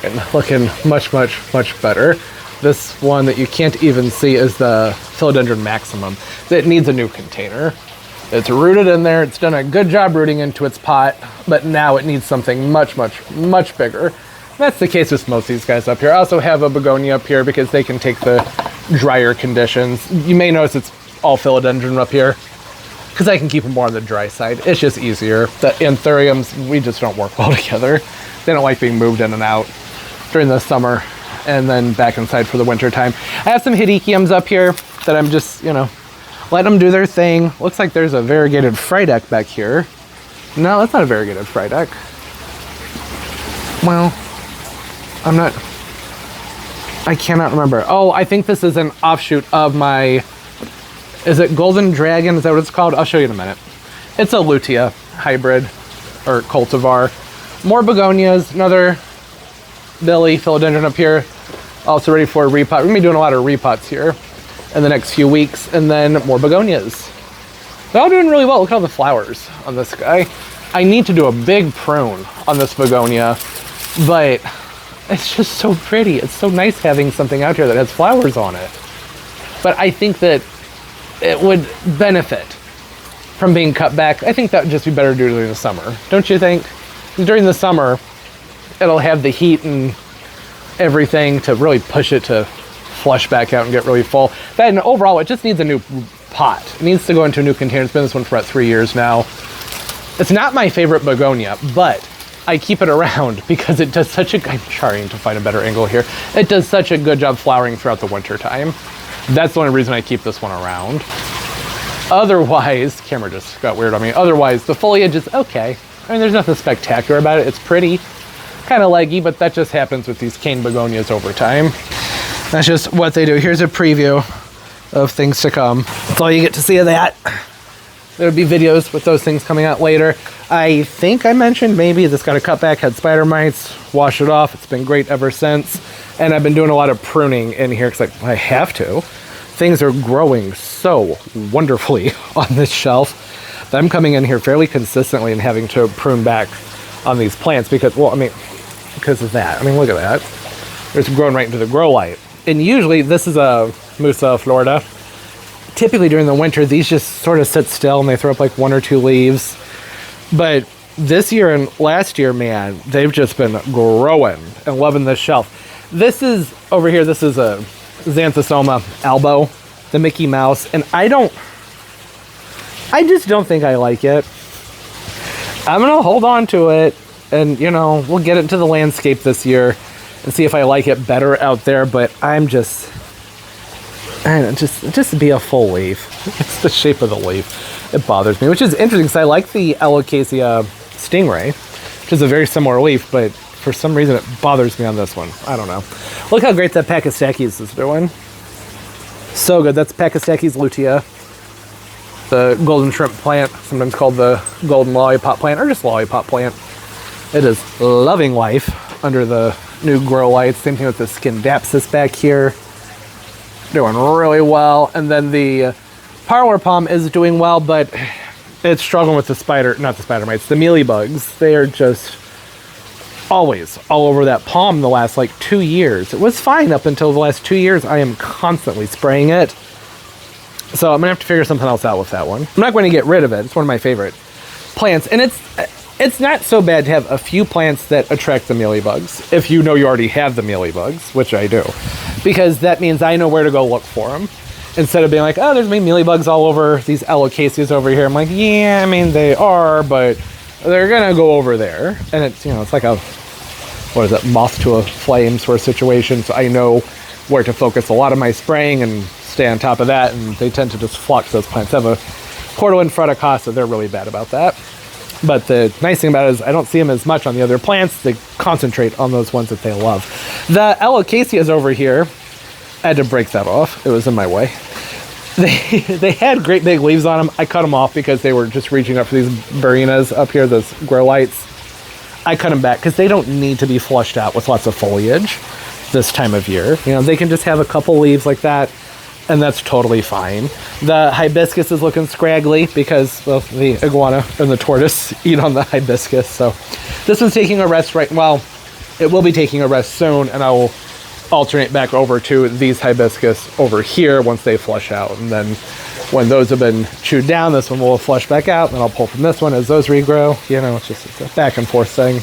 and looking much, much, much better. This one that you can't even see is the Philodendron maximum. It needs a new container. It's rooted in there. It's done a good job rooting into its pot, but now it needs something much, much, much bigger. That's the case with most of these guys up here. I also have a begonia up here because they can take the drier conditions. You may notice it's all philodendron up here because I can keep them more on the dry side. It's just easier. The anthuriums, we just don't work well together. They don't like being moved in and out during the summer and then back inside for the winter time. I have some hedychiums up here that I'm just, you know, let them do their thing. Looks like there's a variegated frydek back here. No, that's not a variegated frydek. Well, I cannot remember. Oh, I think this is an offshoot of my, is it Golden Dragon? Is that what it's called? I'll show you in a minute. It's a lutea hybrid or cultivar. More begonias, another Billy philodendron up here. Also ready for a repot. We're gonna be doing a lot of repots here in the next few weeks, and then more begonias. They're all doing really well. Look at all the flowers on this guy. I need to do a big prune on this begonia, but it's just so pretty. It's so nice having something out here that has flowers on it. But I think that it would benefit from being cut back. I think that would just be better to do during the summer. Don't you think? during the summer, it'll have the heat and everything to really push it to flush back out and get really full. Then overall, it just needs a new pot. It needs to go into a new container. It's been this one for about 3 years now. It's not my favorite begonia, but I keep it around because it does such a, I'm trying to find a better angle here. It does such a good job flowering throughout the winter time. That's the only reason I keep this one around. Otherwise, camera just got weird on me. Otherwise, the foliage is okay. I mean, there's nothing spectacular about it. It's pretty, kind of leggy, but that just happens with these cane begonias over time. That's just what they do. Here's a preview of things to come. That's all you get to see of that. There'll be videos with those things coming out later. I think I mentioned maybe this got a cutback, had spider mites, washed it off. It's been great ever since. And I've been doing a lot of pruning in here because I have to. Things are growing so wonderfully on this shelf that I'm coming in here fairly consistently and having to prune back on these plants because, well, I mean, because of that. I mean, look at that. It's grown right into the grow light. And usually this is a Musa, Florida. Typically during the winter, these just sort of sit still and they throw up like 1 or 2 leaves. But this year and last year, man, they've just been growing and loving this shelf. This is, over here, this is a Xanthosoma albo, the Mickey Mouse. And I just don't think I like it. I'm going to hold on to it and, you know, we'll get it into the landscape this year and see if I like it better out there. But I'm just... I don't know, just be a full leaf. It's the shape of the leaf. It bothers me, which is interesting because I like the Alocasia Stingray, which is a very similar leaf, but for some reason it bothers me on this one. I don't know. Look how great that Pachystaches is doing. So good. That's Pachystaches lutea, the golden shrimp plant, sometimes called the golden lollipop plant or just lollipop plant. It is loving life under the new grow lights. Same thing with the Scindapsus back here. Doing really well. And then the parlor palm is doing well, but it's struggling with the not the spider mites, the mealybugs. They are just always all over that palm the last like 2 years. It was fine up until the last 2 years. I am constantly spraying it. So I'm gonna have to figure something else out with that one. I'm not going to get rid of it. It's one of my favorite plants. And it's not so bad to have a few plants that attract the mealybugs if you know you already have the mealybugs, which I do. Because that means I know where to go look for them. Instead of being like, oh, there's mealybugs all over these alocasias over here. I'm like, yeah, I mean, they are, but they're going to go over there. And it's, you know, it's like a, what is it, moth to a flame sort of situation. So I know where to focus a lot of my spraying and stay on top of that. And they tend to just flock those plants. I have a Cordovan fruticosta. They're really bad about that. But the nice thing about it is I don't see them as much on the other plants. They concentrate on those ones that they love. The alocasias over here, I had to break that off. It was in my way. They had great big leaves on them. I cut them off because they were just reaching up for these burinas up here, those grow lights. I cut them back because they don't need to be flushed out with lots of foliage this time of year. You know, they can just have a couple leaves like that, and that's totally fine. The hibiscus is looking scraggly because, well, the iguana and the tortoise eat on the hibiscus. So this one's taking a rest well, it will be taking a rest soon, and I will alternate back over to these hibiscus over here once they flush out. And then when those have been chewed down, this one will flush back out, and then I'll pull from this one as those regrow. You know, it's a back and forth thing.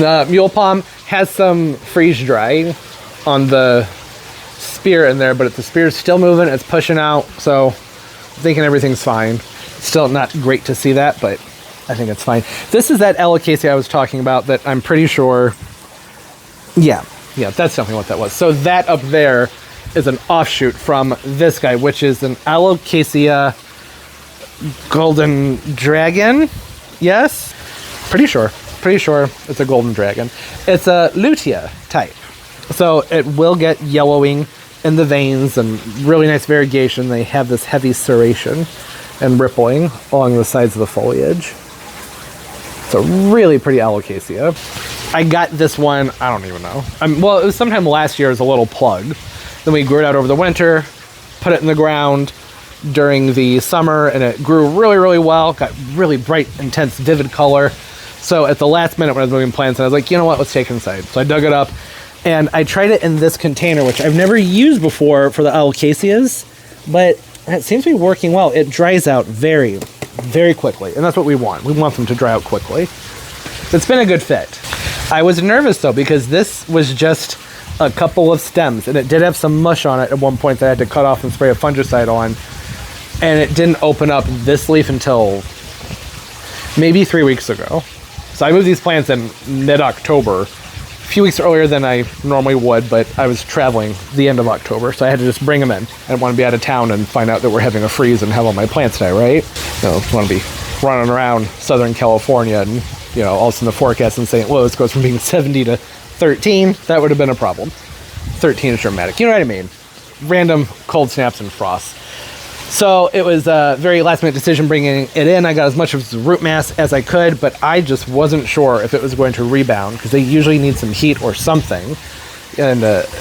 The mule palm has some freeze drying on the spear in there, but the spear's still moving, it's pushing out, so I'm thinking everything's fine. Still not great to see that, but I think it's fine. This is that alocasia I was talking about that I'm pretty sure, yeah, that's definitely what that was. So that up there is an offshoot from this guy, which is an Alocasia golden dragon. Yes, pretty sure it's a golden dragon. It's a lutea type, so it will get yellowing in the veins and really nice variegation. They have this heavy serration and rippling along the sides of the foliage. It's a really pretty Alocasia. I got this one, I don't even know. Well, it was sometime last year as a little plug. Then we grew it out over the winter, put it in the ground during the summer, and it grew really, really well. Got really bright, intense, vivid color. So at the last minute when I was moving plants, I was like, you know what, let's take it inside. So I dug it up, and I tried it in this container, which I've never used before for the Alocasias, but it seems to be working well. It dries out very, very quickly, and that's what we want. We want them to dry out quickly. It's been a good fit. I was nervous though, because this was just a couple of stems, and it did have some mush on it at one point that I had to cut off and spray a fungicide on, and it didn't open up this leaf until maybe 3 weeks ago. So I moved these plants in mid-October, a few weeks earlier than I normally would, but I was traveling the end of October, so I had to just bring them in. I didn't want to be out of town and find out that we're having a freeze and have all my plants die, right? So I want to be running around Southern California and, you know, all of a sudden the forecast in St. Louis goes from being 70 to 13. That would have been a problem. 13 is dramatic. You know what I mean? Random cold snaps and frosts. So it was a very last minute decision bringing it in. I got as much of the root mass as I could, but I just wasn't sure if it was going to rebound, because they usually need some heat or something. And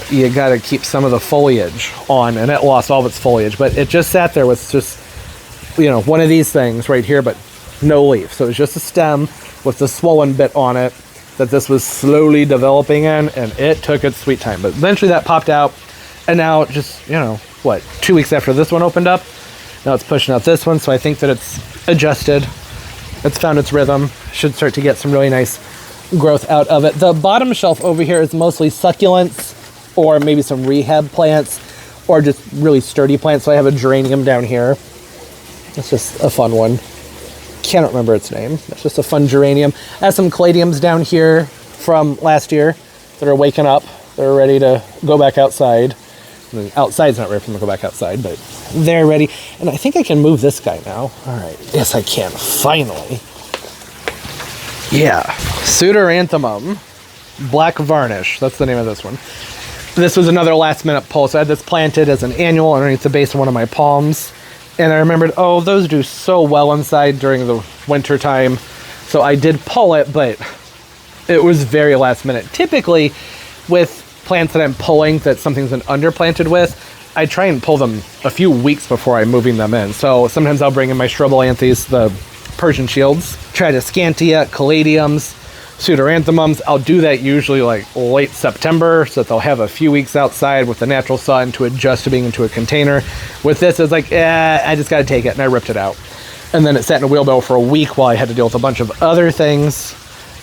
you got to keep some of the foliage on, and it lost all of its foliage, but it just sat there with just, you know, one of these things right here, but no leaf. So it was just a stem with the swollen bit on it that this was slowly developing in, and it took its sweet time. But eventually that popped out, and now just, you know, what, 2 weeks after this one opened up, now it's pushing out this one, so I think that it's adjusted. It's found its rhythm. Should start to get some really nice growth out of it. The bottom shelf over here is mostly succulents, or maybe some rehab plants, or just really sturdy plants. So I have a geranium down here. It's just a fun one. Cannot remember its name. It's just a fun geranium. I have some caladiums down here from last year that are waking up. They're ready to go back outside. The outside's not ready for them to go back outside, but they're ready. And I think I can move this guy now. All right. Yes, I can. Finally. Yeah. Pseudoranthemum Black Varnish. That's the name of this one. This was another last minute pull. So I had this planted as an annual underneath the base of one of my palms. And I remembered, oh, those do so well inside during the winter time. So I did pull it, but it was very last minute. Typically, with plants that I'm pulling that something's been underplanted with, I try and pull them a few weeks before I'm moving them in. So sometimes I'll bring in my strobilanthes, the Persian shields, Tridescantia, caladiums, pseudoranthemums. I'll do that usually like late September, so that they'll have a few weeks outside with the natural sun to adjust to being into a container. With this, it's like, I just got to take it, and I ripped it out. And then it sat in a wheelbarrow for a week while I had to deal with a bunch of other things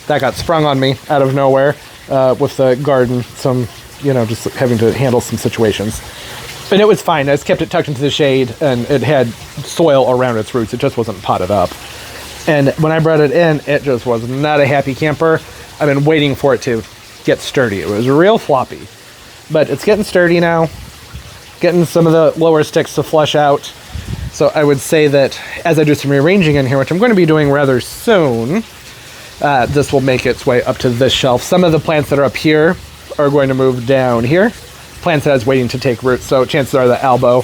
that got sprung on me out of nowhere with the garden. Some, you know, just having to handle some situations. And it was fine. I just kept it tucked into the shade, and it had soil around its roots. It just wasn't potted up. And when I brought it in, it just was not a happy camper. I've been waiting for it to get sturdy. It was real floppy. But it's getting sturdy now. Getting some of the lower sticks to flush out. So I would say that as I do some rearranging in here, which I'm going to be doing rather soon, this will make its way up to this shelf. Some of the plants that are up here are going to move down here. Plants that I was waiting to take root. So chances are the Albo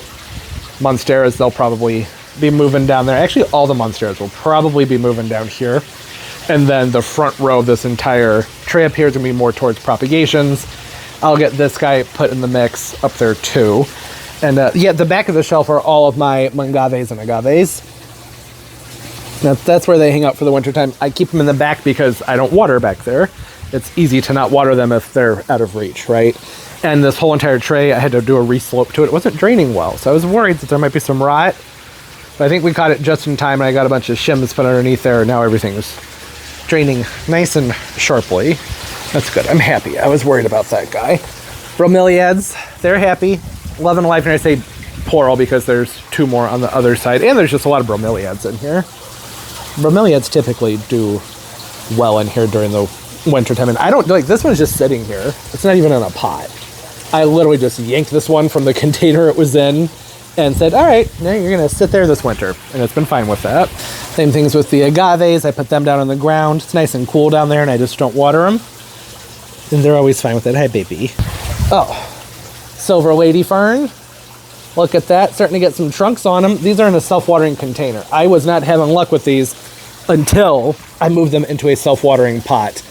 Monsteras, they'll probably be moving down there. Actually, all the Monsteras will probably be moving down here. And then the front row of this entire tray up here is going to be more towards propagations. I'll get this guy put in the mix up there too. And yeah, the back of the shelf are all of my Mangaves and Agaves. Now, that's where they hang out for the wintertime. I keep them in the back because I don't water back there. It's easy to not water them if they're out of reach, right? And this whole entire tray, I had to do a reslope to it. It wasn't draining well, so I was worried that there might be some rot. But I think we caught it just in time, and I got a bunch of shims put underneath there, and now everything's draining nice and sharply. That's good. I'm happy. I was worried about that guy. Bromeliads, they're happy. Love and life, and I say plural because there's two more on the other side, and there's just a lot of bromeliads in here. Bromeliads typically do well in here during the winter time, and I don't like this one's just sitting here. It's not even in a pot. I literally just yanked this one from the container it was in and said, all right, now you're gonna sit there this winter, and it's been fine with that. Same things with the agaves. I put them down on the ground. It's nice and cool down there, and I just don't water them, and they're always fine with it. Hi, baby. Oh, silver lady fern. Look at that, starting to get some trunks on them. These are in a self-watering container. I was not having luck with these until I moved them into a self-watering pot,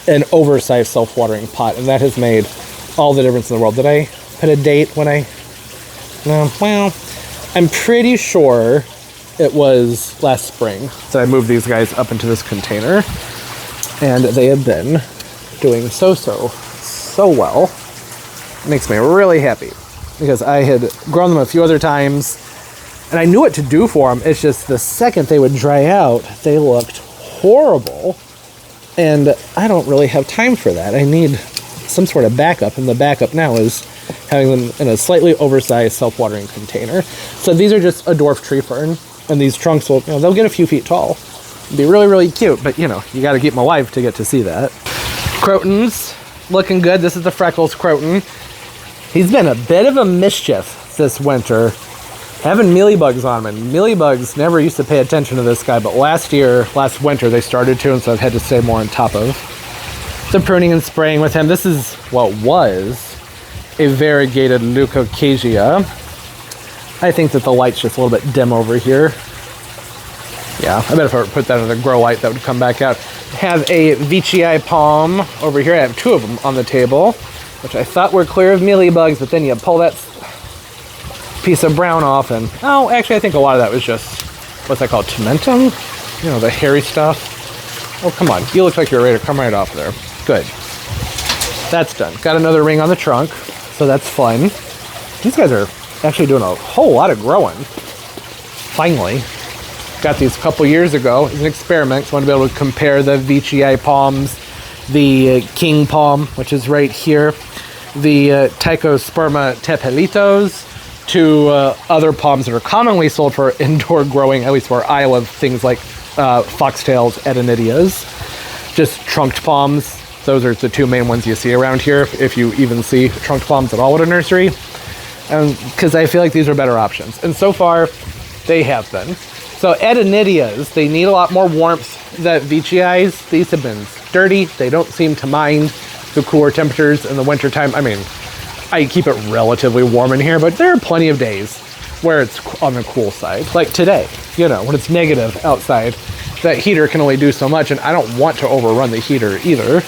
an oversized self-watering pot, and that has made all the difference in the world. Did I put a date when I... No, well, I'm pretty sure it was last spring that I moved these guys up into this container, and they have been doing so well. It makes me really happy because I had grown them a few other times, and I knew what to do for them. It's just the second they would dry out, they looked horrible. And I don't really have time for that. I need some sort of backup, and the backup now is having them in a slightly oversized self-watering container. So these are just a dwarf tree fern, and these trunks will, they'll get a few feet tall. It'll be really, really cute, but you got to keep them alive to get to see that. Crotons, looking good. This is the Freckles croton. He's been a bit of a mischief this winter, having mealybugs on him, and mealybugs never used to pay attention to this guy, but last winter, they started to, and so I've had to stay more on top of the pruning and spraying with him. This is what was a variegated leucoccasia. I think that the light's just a little bit dim over here. Yeah, I bet if I put that in a grow light, that would come back out. Have a Veitchii palm over here. I have two of them on the table, which I thought were clear of mealybugs, but then you pull that piece of brown off, and actually I think a lot of that was just, what's that called, tomentum? The hairy stuff. Oh, come on, you look like you're ready to come right off there. Good. That's done. Got another ring on the trunk, so that's fun. These guys are actually doing a whole lot of growing. Finally. Got these a couple years ago as an experiment. So I want to be able to compare the Veitchii palms, the king palm, which is right here, the Tychosperma tepelitos, to other palms that are commonly sold for indoor growing, at least where I live, things like foxtails, Adenidias, just trunked palms. Those are the two main ones you see around here, if you even see trunked palms at all at a nursery, because I feel like these are better options. And so far, they have been. So Adenidias, they need a lot more warmth than Veitchiis. These have been sturdy. They don't seem to mind the cooler temperatures in the wintertime. I mean, I keep it relatively warm in here, but there are plenty of days where it's on the cool side. Like today, when it's negative outside, that heater can only do so much, and I don't want to overrun the heater either.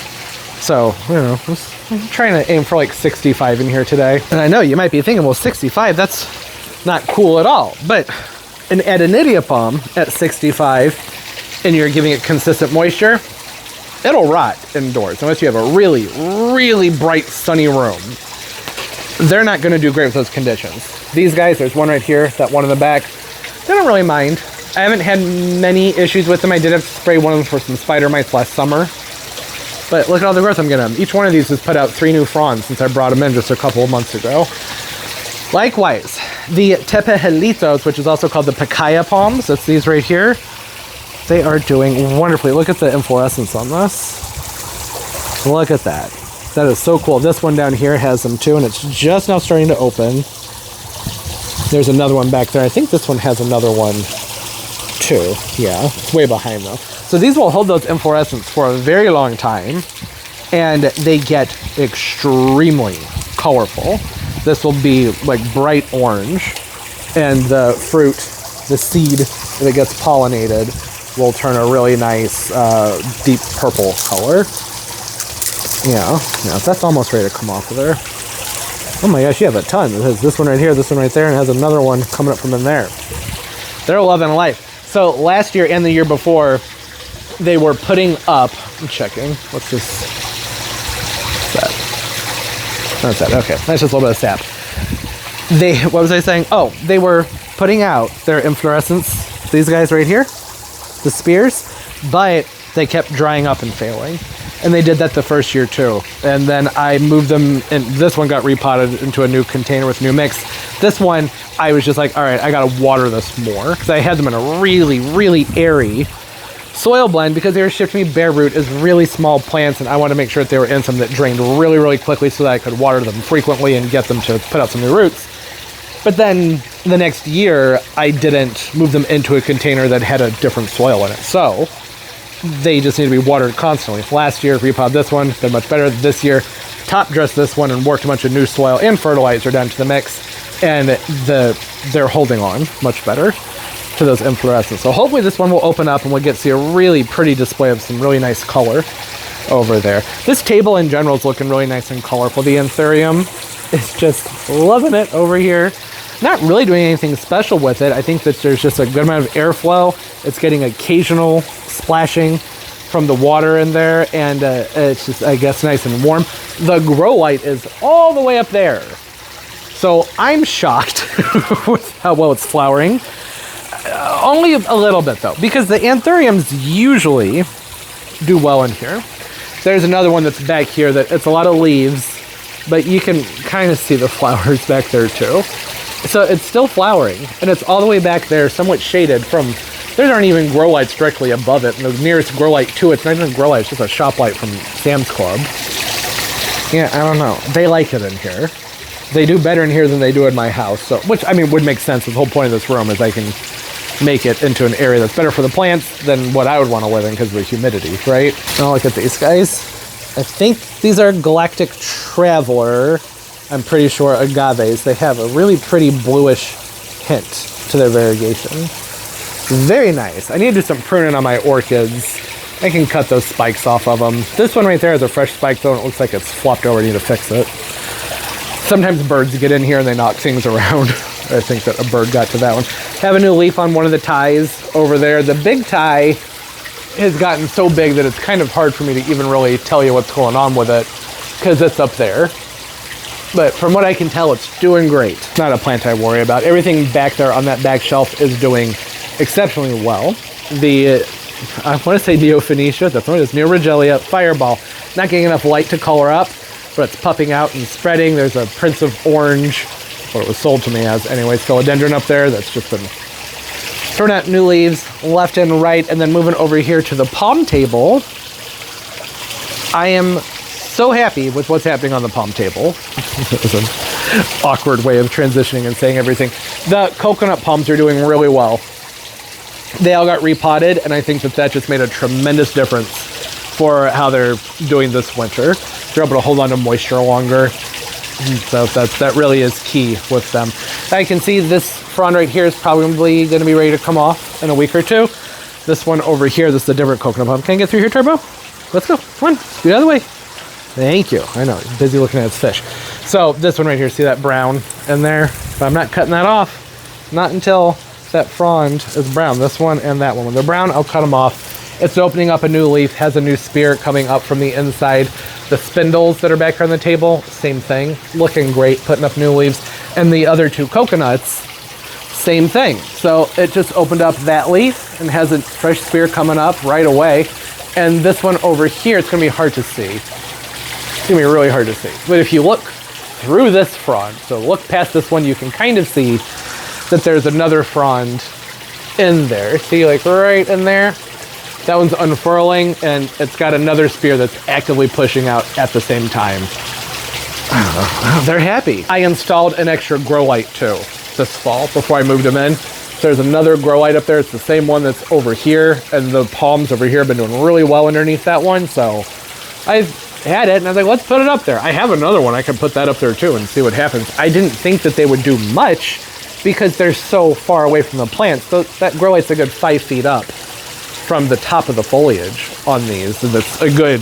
So, I'm trying to aim for like 65 in here today. And I know you might be thinking, well, 65, that's not cool at all. But an Adenidia palm at 65, and you're giving it consistent moisture, it'll rot indoors unless you have a really, really bright, sunny room. They're not going to do great with those conditions. These guys, there's one right here, that one in the back, they don't really mind. I haven't had many issues with them. I did have to spray one of them for some spider mites last summer. But look at all the growth I'm getting them. Each one of these has put out 3 new fronds since I brought them in just a couple of months ago. Likewise, the tepelitos, which is also called the Pacaya palms, that's these right here, they are doing wonderfully. Look at the inflorescence on this. Look at that. That is so cool. This one down here has them too, and it's just now starting to open. There's another one back there. I think this one has another one too. Yeah, it's way behind though. So these will hold those inflorescence for a very long time, and they get extremely colorful. This will be like bright orange, and the fruit, the seed that gets pollinated, will turn a really nice deep purple color. Yeah, that's almost ready to come off of there. Oh my gosh, you have a ton. It has this one right here, this one right there, and it has another one coming up from in there. They're loving life. So last year and the year before, they were putting up, I'm checking, what's this? That's that, okay. That's just a little bit of sap. What was I saying? Oh, they were putting out their inflorescence, these guys right here, the spears, but they kept drying up and failing. And they did that the first year too. And then I moved them, and this one got repotted into a new container with new mix. This one, I was just like, all right, I gotta water this more, because I had them in a really, really airy soil blend, because they were shipped to me bare root as really small plants, and I wanted to make sure that they were in some that drained really, really quickly so that I could water them frequently and get them to put out some new roots. But then the next year, I didn't move them into a container that had a different soil in it. So they just need to be watered constantly. Last year, repotted this one, did much better. This year, top dressed this one and worked a bunch of new soil and fertilizer down to the mix, and they're holding on much better to those inflorescences. So hopefully this one will open up and we'll get to see a really pretty display of some really nice color over there. This table in general is looking really nice and colorful. The anthurium is just loving it over here. Not really doing anything special with it. I think that there's just a good amount of airflow. It's getting occasional splashing from the water in there, and it's just, I guess, nice and warm. The grow light is all the way up there. So I'm shocked with how well it's flowering. Only a little bit though, because the anthuriums usually do well in here. There's another one that's back here that it's a lot of leaves, but you can kind of see the flowers back there too. So it's still flowering, and it's all the way back there, somewhat shaded from, there aren't even grow lights directly above it, and the nearest grow light to it's not even a grow light, it's just a shop light from Sam's Club. Yeah, I don't know. They like it in here. They do better in here than they do in my house, so, which, I mean, would make sense. The whole point of this room is I can make it into an area that's better for the plants than what I would want to live in because of the humidity, right? Oh, look at these guys. I think these are Galactic Traveler. I'm pretty sure agaves. They have a really pretty bluish hint to their variegation. Very nice. I need to do some pruning on my orchids. I can cut those spikes off of them. This one right there is a fresh spike though, and it looks like it's flopped over. I need to fix it. Sometimes birds get in here and they knock things around. I think that a bird got to that one. Have a new leaf on one of the ties over there. The big tie has gotten so big that it's kind of hard for me to even really tell you what's going on with it because it's up there. But from what I can tell, it's doing great. It's not a plant I worry about. Everything back there on that back shelf is doing exceptionally well. The, I want to say Neophonetia, that's what it is, Neoregelia, Fireball. Not getting enough light to color up, but it's puffing out and spreading. There's a Prince of Orange, what it was sold to me as. Anyways, philodendron up there that's just been throwing out new leaves left and right. And then moving over here to the palm table, I am so happy with what's happening on the palm table. It was an awkward way of transitioning and saying everything. The coconut palms are doing really well. They all got repotted, and I think that that just made a tremendous difference for how they're doing this winter. They're able to hold on to moisture longer. So that really is key with them. I can see this frond right here is probably going to be ready to come off in a week or two. This one over here, this is a different coconut palm. Can I get through here, Turbo? Let's go. Come on, get out of the way. Thank you. I know, busy looking at its fish. So this one right here, see that brown in there? But I'm not cutting that off. Not until that frond is brown. This one and that one. When they're brown, I'll cut them off. It's opening up a new leaf, has a new spear coming up from the inside. The spindles that are back here on the table, same thing. Looking great, putting up new leaves. And the other two coconuts, same thing. So it just opened up that leaf and has a fresh spear coming up right away. And this one over here, it's gonna be hard to see. It's gonna be really hard to see. But if you look through this frond, so look past this one, you can kind of see that there's another frond in there. See, like right in there? That one's unfurling, and it's got another spear that's actively pushing out at the same time. They're happy. I installed an extra grow light too this fall before I moved them in. There's another grow light up there. It's the same one that's over here, and the palms over here have been doing really well underneath that one. So I've had it, and I was like, let's put it up there. I have another one. I can put that up there too and see what happens. I didn't think that they would do much because they're so far away from the plants. So that grow light's a good 5 feet up from the top of the foliage on these. And that's a good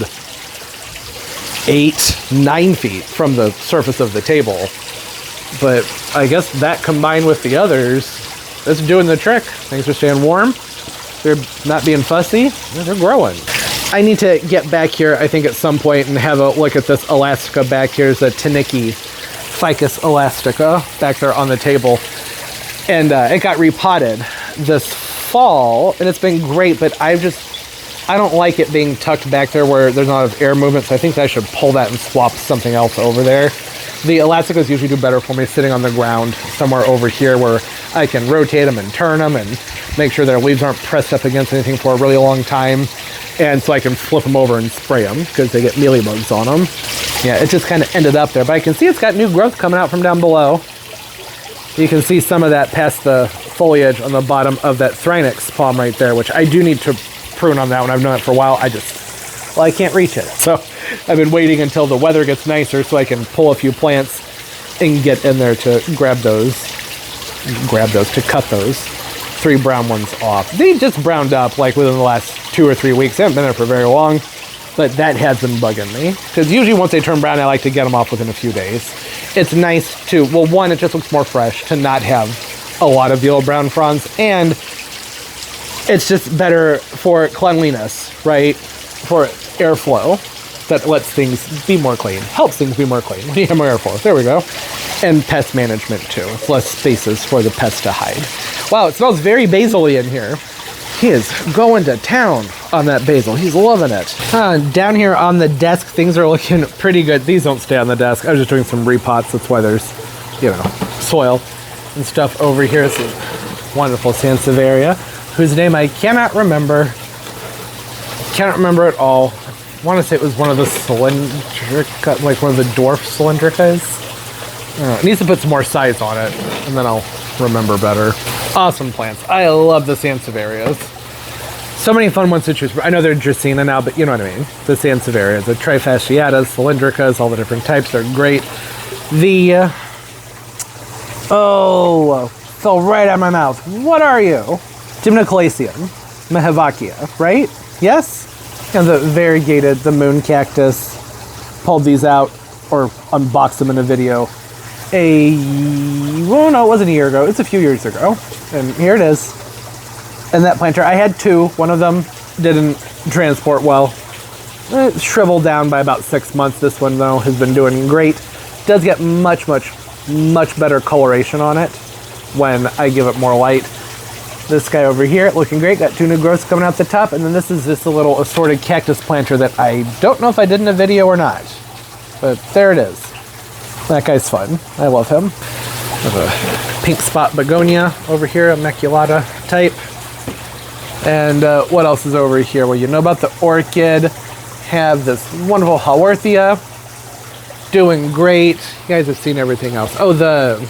8-9 feet from the surface of the table. But I guess that combined with the others, that's doing the trick. Things are staying warm. They're not being fussy. They're growing. I need to get back here, I think, at some point and have a look at this elastica back here. There's a Taniki Ficus elastica back there on the table. And it got repotted this fall, and it's been great, but I don't like it being tucked back there where there's not a lot of air movement, so I think that I should pull that and swap something else over there. The elasticas usually do better for me sitting on the ground somewhere over here where I can rotate them and turn them and make sure their leaves aren't pressed up against anything for a really long time. And so I can flip them over and spray them because they get mealybugs on them. Yeah, it just kind of ended up there, but I can see it's got new growth coming out from down below. You can see some of that past the foliage on the bottom of that Thrinax palm right there, which I do need to prune on that one. I've known it for a while. I can't reach it. So I've been waiting until the weather gets nicer so I can pull a few plants and get in there to to cut those 3 brown ones off. They just browned up like within the last 2 or 3 weeks. They haven't been there for very long, but that has been bugging me. Because usually once they turn brown, I like to get them off within a few days. It's nice to, well, one, it just looks more fresh to not have a lot of the old brown fronds, and it's just better for cleanliness, right? For airflow that lets things be more clean, helps things be more clean when you have more airflow. There we go. And pest management too. It's less spaces for the pests to hide. Wow, it smells very basil-y in here. He is going to town on that basil. He's loving it. Down here on the desk, things are looking pretty good. These don't stay on the desk. I was just doing some repots. That's why there's, you know, soil and stuff over here. It's a wonderful Sansevieria, whose name I cannot remember. Cannot remember at all. I want to say it was one of the cylindrica, like one of the dwarf cylindricas. It needs to put some more size on it, and then I'll remember better. Awesome plants. I love the Sansevierias. So many fun ones to choose from. I know they're Dracaena now, but you know what I mean. The Sansevierias, the trifasciatas, cylindricas, all the different types. They're great. The fell right out of my mouth. What are you? Gymnoclasium, Mahavakia, right? Yes? And the variegated, the moon cactus. Pulled these out or unboxed them in a video. Well, no, it wasn't a year ago. It's a few years ago. And here it is. And that planter, I had two. One of them didn't transport well. It shriveled down by about 6 months. This one, though, has been doing great. Does get much better coloration on it when I give it more light. This guy over here, looking great. Got two new growths coming out the top. And then this is just a little assorted cactus planter that I don't know if I did in a video or not. But there it is. That guy's fun. I love him. I have a pink spot begonia over here, a maculata type. And what else is over here? Well, you know about the orchid. Have this wonderful Haworthia. Doing great. You guys have seen everything else. Oh, the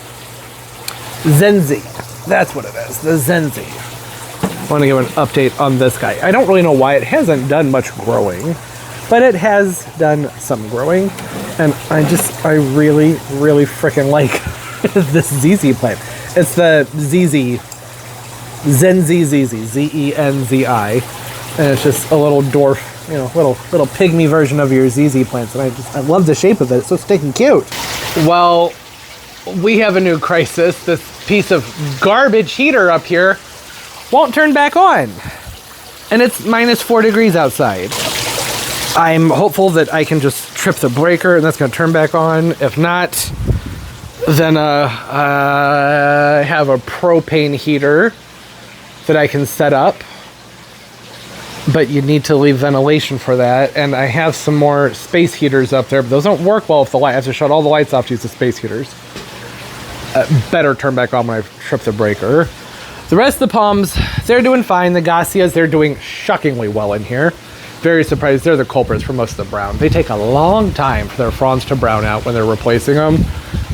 Zenzi. That's what it is. The Zenzi. I want to give an update on this guy. I don't really know why it hasn't done much growing, but it has done some growing. And I really freaking like this Ziess plant. It's the Zenzi, Z-E-N-Z-I. And it's just a little dwarf, you know, little pygmy version of your Ziess plants. And I love the shape of it. It's so stinking cute. Well, we have a new crisis. This piece of garbage heater up here won't turn back on. And it's -4 degrees outside. I'm hopeful that I can just trip the breaker and that's going to turn back on. If not, then I have a propane heater that I can set up. But you need to leave ventilation for that. And I have some more space heaters up there, but those don't work well if the light. I have to shut all the lights off to use the space heaters. Better turn back on when I trip the breaker. The rest of the palms, they're doing fine. The Gassias, they're doing shockingly well in here. Very surprised. They're the culprits for most of the brown. They take a long time for their fronds to brown out when they're replacing them.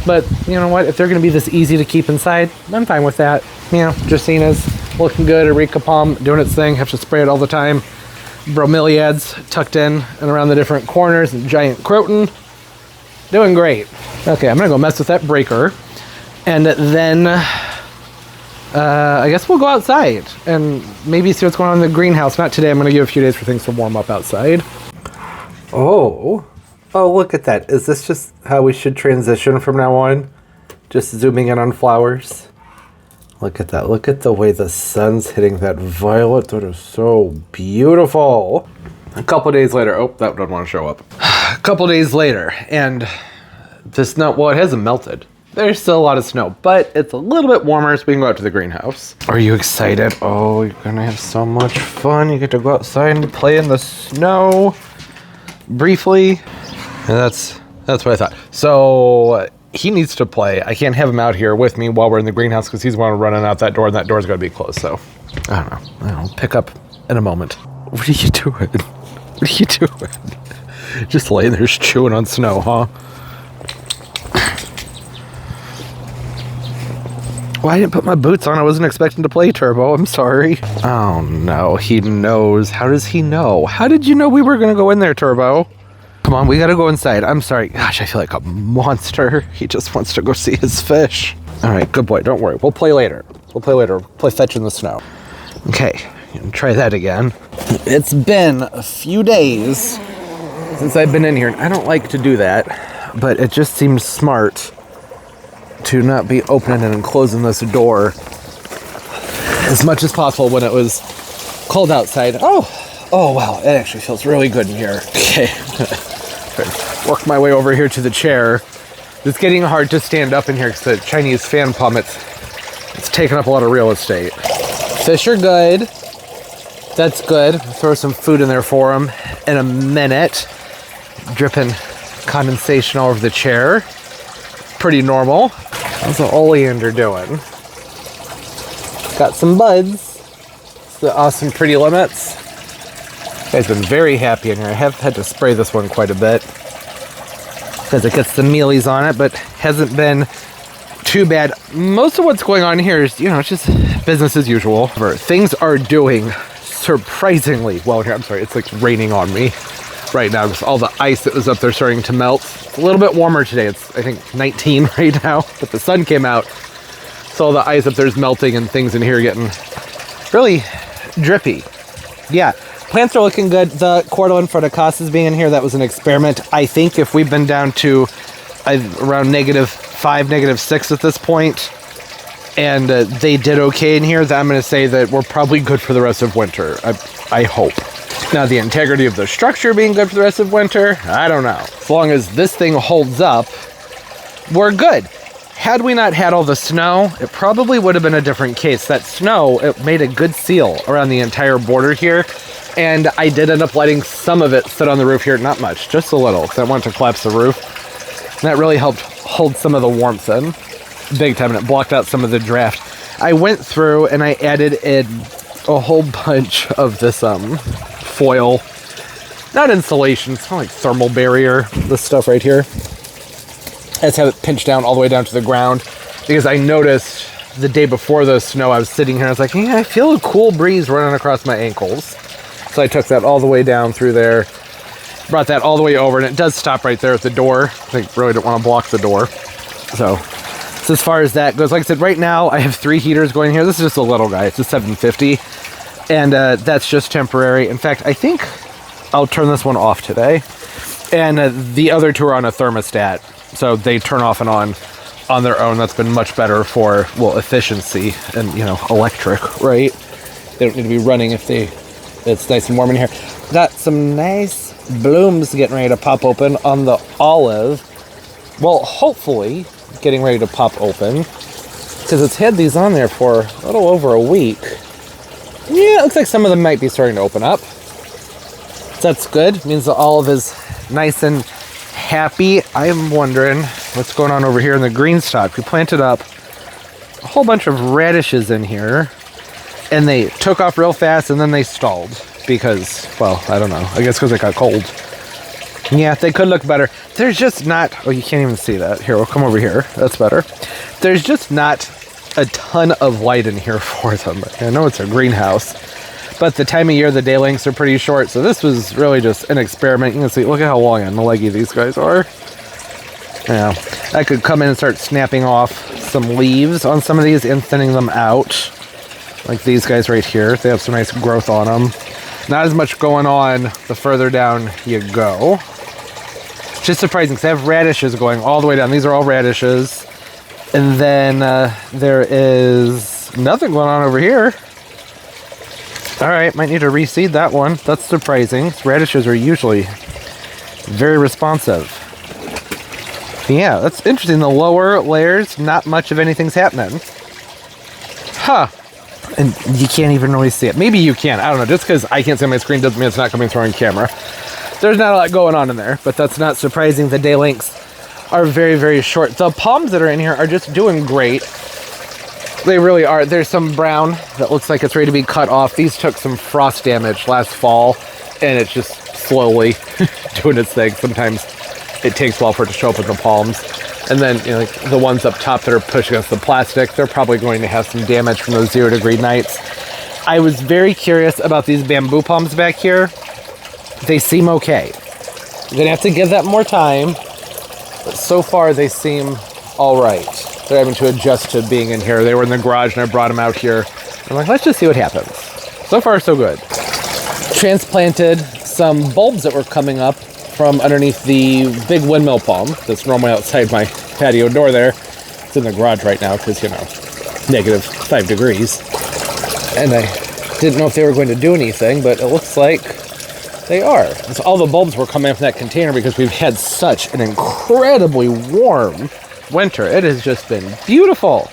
But you know what? If they're going to be this easy to keep inside, I'm fine with that. You know, Dracaena's looking good. Areca palm doing its thing. Have to spray it all the time. Bromeliads tucked in and around the different corners. And giant croton. Doing great. Okay, I'm going to go mess with that breaker. And then I guess we'll go outside and maybe see what's going on in the greenhouse. Not today. I'm going to give a few days for things to warm up outside. Oh, look at that. Is this just how we should transition from now on? Just zooming in on flowers. Look at that. Look at the way the sun's hitting that violet. That is so beautiful. A couple days later. Oh, that doesn't want to show up. A couple days later. And the snow, well, it hasn't melted. There's still a lot of snow, but it's a little bit warmer, so we can go out to the greenhouse. Are you excited? Oh, you're gonna have so much fun. You get to go outside and play in the snow briefly. And that's what I thought. So he needs to play. I can't have him out here with me while we're in the greenhouse because he's going to run out that door, and that door's going to be closed. So I don't know. I'll pick up in a moment. What are you doing? What are you doing? Just laying there chewing on snow, huh? Well, I didn't put my boots on. I wasn't expecting to play Turbo. I'm sorry. Oh, no. He knows. How does he know? How did you know we were going to go in there, Turbo? Come on, we got to go inside. I'm sorry. Gosh, I feel like a monster. He just wants to go see his fish. All right, good boy. Don't worry. We'll play later. We'll play fetch in the snow. Okay, try that again. It's been a few days since I've been in here. I don't like to do that, but it just seems smart to not be opening and closing this door as much as possible when it was cold outside. Oh wow, it actually feels really good in here. Okay, work my way over here to the chair. It's getting hard to stand up in here because the Chinese fan pump, it's taking up a lot of real estate. Fish are good. That's good. Throw some food in there for them in a minute. Dripping condensation all over the chair. Pretty normal. How's the oleander doing? Got some buds. It's the awesome Pretty Limits. Guy's been very happy in here. I have had to spray this one quite a bit because it gets the mealies on it, but hasn't been too bad. Most of what's going on here is, it's just business as usual. Things are doing surprisingly well here. I'm sorry, it's like raining on me right now. Just all the ice that was up there starting to melt. It's a little bit warmer today. It's, I think, 19 right now, but the sun came out. So all the ice up there's melting and things in here getting really drippy. Yeah, plants are looking good. The Cordovan Fruticaceae being in here, that was an experiment. I think if we've been down to around -5, -6 at this point, and they did okay in here, then I'm going to say that we're probably good for the rest of winter. I hope. Now, the integrity of the structure being good for the rest of winter, I don't know. As long as this thing holds up, we're good. Had we not had all the snow, it probably would have been a different case. That snow, it made a good seal around the entire border here, and I did end up letting some of it sit on the roof here. Not much, just a little, because I wanted to collapse the roof. And that really helped hold some of the warmth in, big time, and it blocked out some of the draft. I went through and I added in a whole bunch of this foil, not insulation, it's kind of like thermal barrier, this stuff right here. I just have it pinched down all the way down to the ground because I noticed the day before the snow, I was sitting here, I was like, yeah, I feel a cool breeze running across my ankles. So I took that all the way down through there, brought that all the way over, and it does stop right there at the door. I really don't want to block the door. So as far as that goes, like I said, right now I have 3 heaters going here. This is just a little guy, it's a 750. And that's just temporary. In fact, I think I'll turn this one off today. And the other 2 are on a thermostat. So they turn off and on their own. That's been much better for, well, efficiency and, electric, right? They don't need to be running if it's nice and warm in here. Got some nice blooms getting ready to pop open on the olive. Well, hopefully getting ready to pop open, because it's had these on there for a little over a week. Yeah, it looks like some of them might be starting to open up. So that's good. It means the olive is nice and happy. I'm wondering what's going on over here in the green stock. We planted up a whole bunch of radishes in here, and they took off real fast, and then they stalled because, well, I don't know. I guess because it got cold. Yeah, they could look better. There's just not... Oh, you can't even see that. Here, we'll come over here. That's better. There's just not a ton of light in here for them. I know it's a greenhouse, but the time of year, the day lengths are pretty short, so this was really just an experiment. You can see, look at how long and leggy these guys are. Yeah, I could come in and start snapping off some leaves on some of these and thinning them out, like these guys right here. They have some nice growth on them. Not as much going on the further down you go. It's just surprising because I have radishes going all the way down. These are all radishes. And then there is nothing going on over here. All right, might need to reseed that one. That's surprising. Radishes are usually very responsive. Yeah, that's interesting. The lower layers, not much of anything's happening. Huh. And you can't even really see it. Maybe you can. I don't know. Just because I can't see on my screen doesn't mean it's not coming through on camera. There's not a lot going on in there, but that's not surprising. The day lengths are very, very short. The palms that are in here are just doing great. They really are. There's some brown that looks like it's ready to be cut off. These took some frost damage last fall, and it's just slowly doing its thing. Sometimes it takes a while for it to show up in the palms. And then, like the ones up top that are pushed against the plastic, they're probably going to have some damage from those 0-degree nights. I was very curious about these bamboo palms back here. They seem okay. I'm gonna have to give that more time, but so far they seem all right. They're having to adjust to being in here. They were in the garage and I brought them out here. I'm like, let's just see what happens. So far, so good. Transplanted some bulbs that were coming up from underneath the big windmill palm that's normally outside my patio door there. It's in the garage right now because, -5 degrees. And I didn't know if they were going to do anything, but it looks like they are. So all the bulbs were coming from that container because we've had such an incredibly warm winter. It has just been beautiful.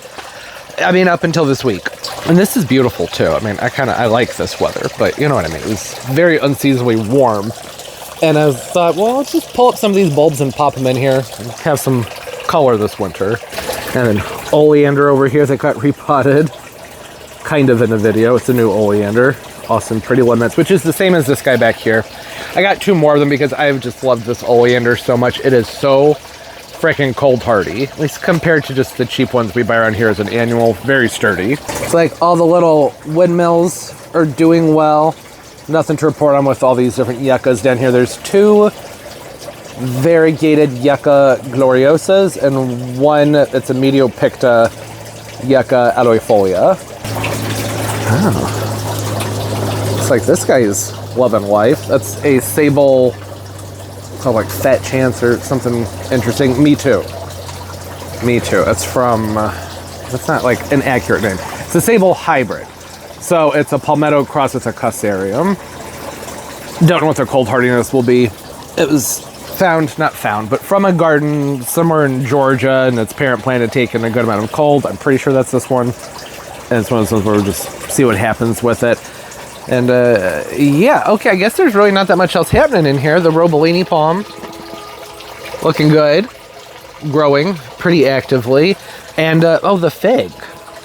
I mean, up until this week. And this is beautiful too. I mean, I like this weather, but you know what I mean. It was very unseasonably warm. And I thought, well, let's just pull up some of these bulbs and pop them in here and have some color this winter. And then oleander over here that got repotted, kind of in the video. It's a new oleander. Awesome Pretty Limits, which is the same as this guy back here. I got 2 more of them because I've just loved this oleander so much. It is so freaking cold hardy, at least compared to just the cheap ones we buy around here as an annual. Very sturdy. It's like all the little windmills are doing well. Nothing to report on with all these different yuccas down here. There's 2 variegated yucca gloriosas and one that's a mediopicta yucca aloifolia. Oh. Looks like this guy is loving life. That's a sable, called like Fat Chance or something interesting. Me Too. Me Too. That's from, that's not like an accurate name. It's a sable hybrid. So it's a palmetto crossed with a cussarium. Don't know what their cold hardiness will be. It was not found, but from a garden somewhere in Georgia, and its parent plant had taken a good amount of cold. I'm pretty sure that's this one. And it's one of those ones where we'll just see what happens with it. And yeah, okay, I guess there's really not that much else happening in here. The Robellini palm, looking good. Growing pretty actively. And, oh, the fig.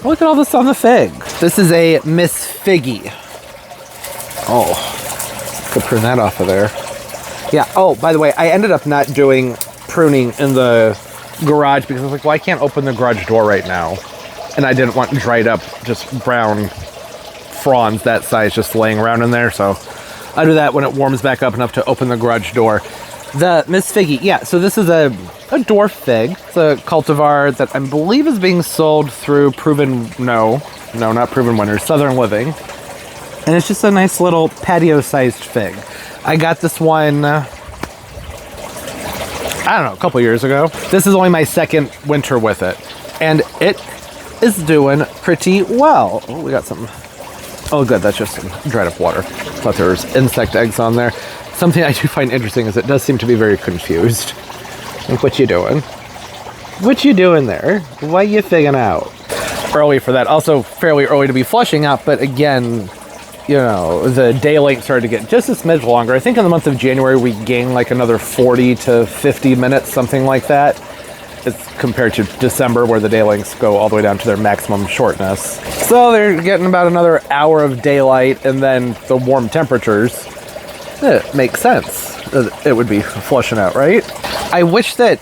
Look at all this on the fig. This is a Miss Figgy. Oh, could prune that off of there. Yeah, oh, by the way, I ended up not doing pruning in the garage because I was like, well, I can't open the garage door right now. And I didn't want dried up, just brown fronds that size just laying around in there. So I'll do that when it warms back up enough to open the garage door. The Miss Figgy, yeah, so this is a dwarf fig. It's a cultivar that I believe is being sold through not Proven Winners, Southern Living. And it's just a nice little patio-sized fig. I got this one, I don't know, a couple years ago. This is only my 2nd winter with it. And it is doing pretty well. Oh, we got something. Oh, good, that's just some dried up water. Thought there was insect eggs on there. Something I do find interesting is it does seem to be very confused. Like, what you doing? What you doing there? Why you figging out? Early for that. Also fairly early to be flushing out, but again, you know, the day length started to get just a smidge longer. I think in the month of January we gained like another 40 to 50 minutes, something like that. It's compared to December where the day lengths go all the way down to their maximum shortness. So they're getting about another hour of daylight, and then the warm temperatures. It makes sense. It would be flushing out, right? I wish that,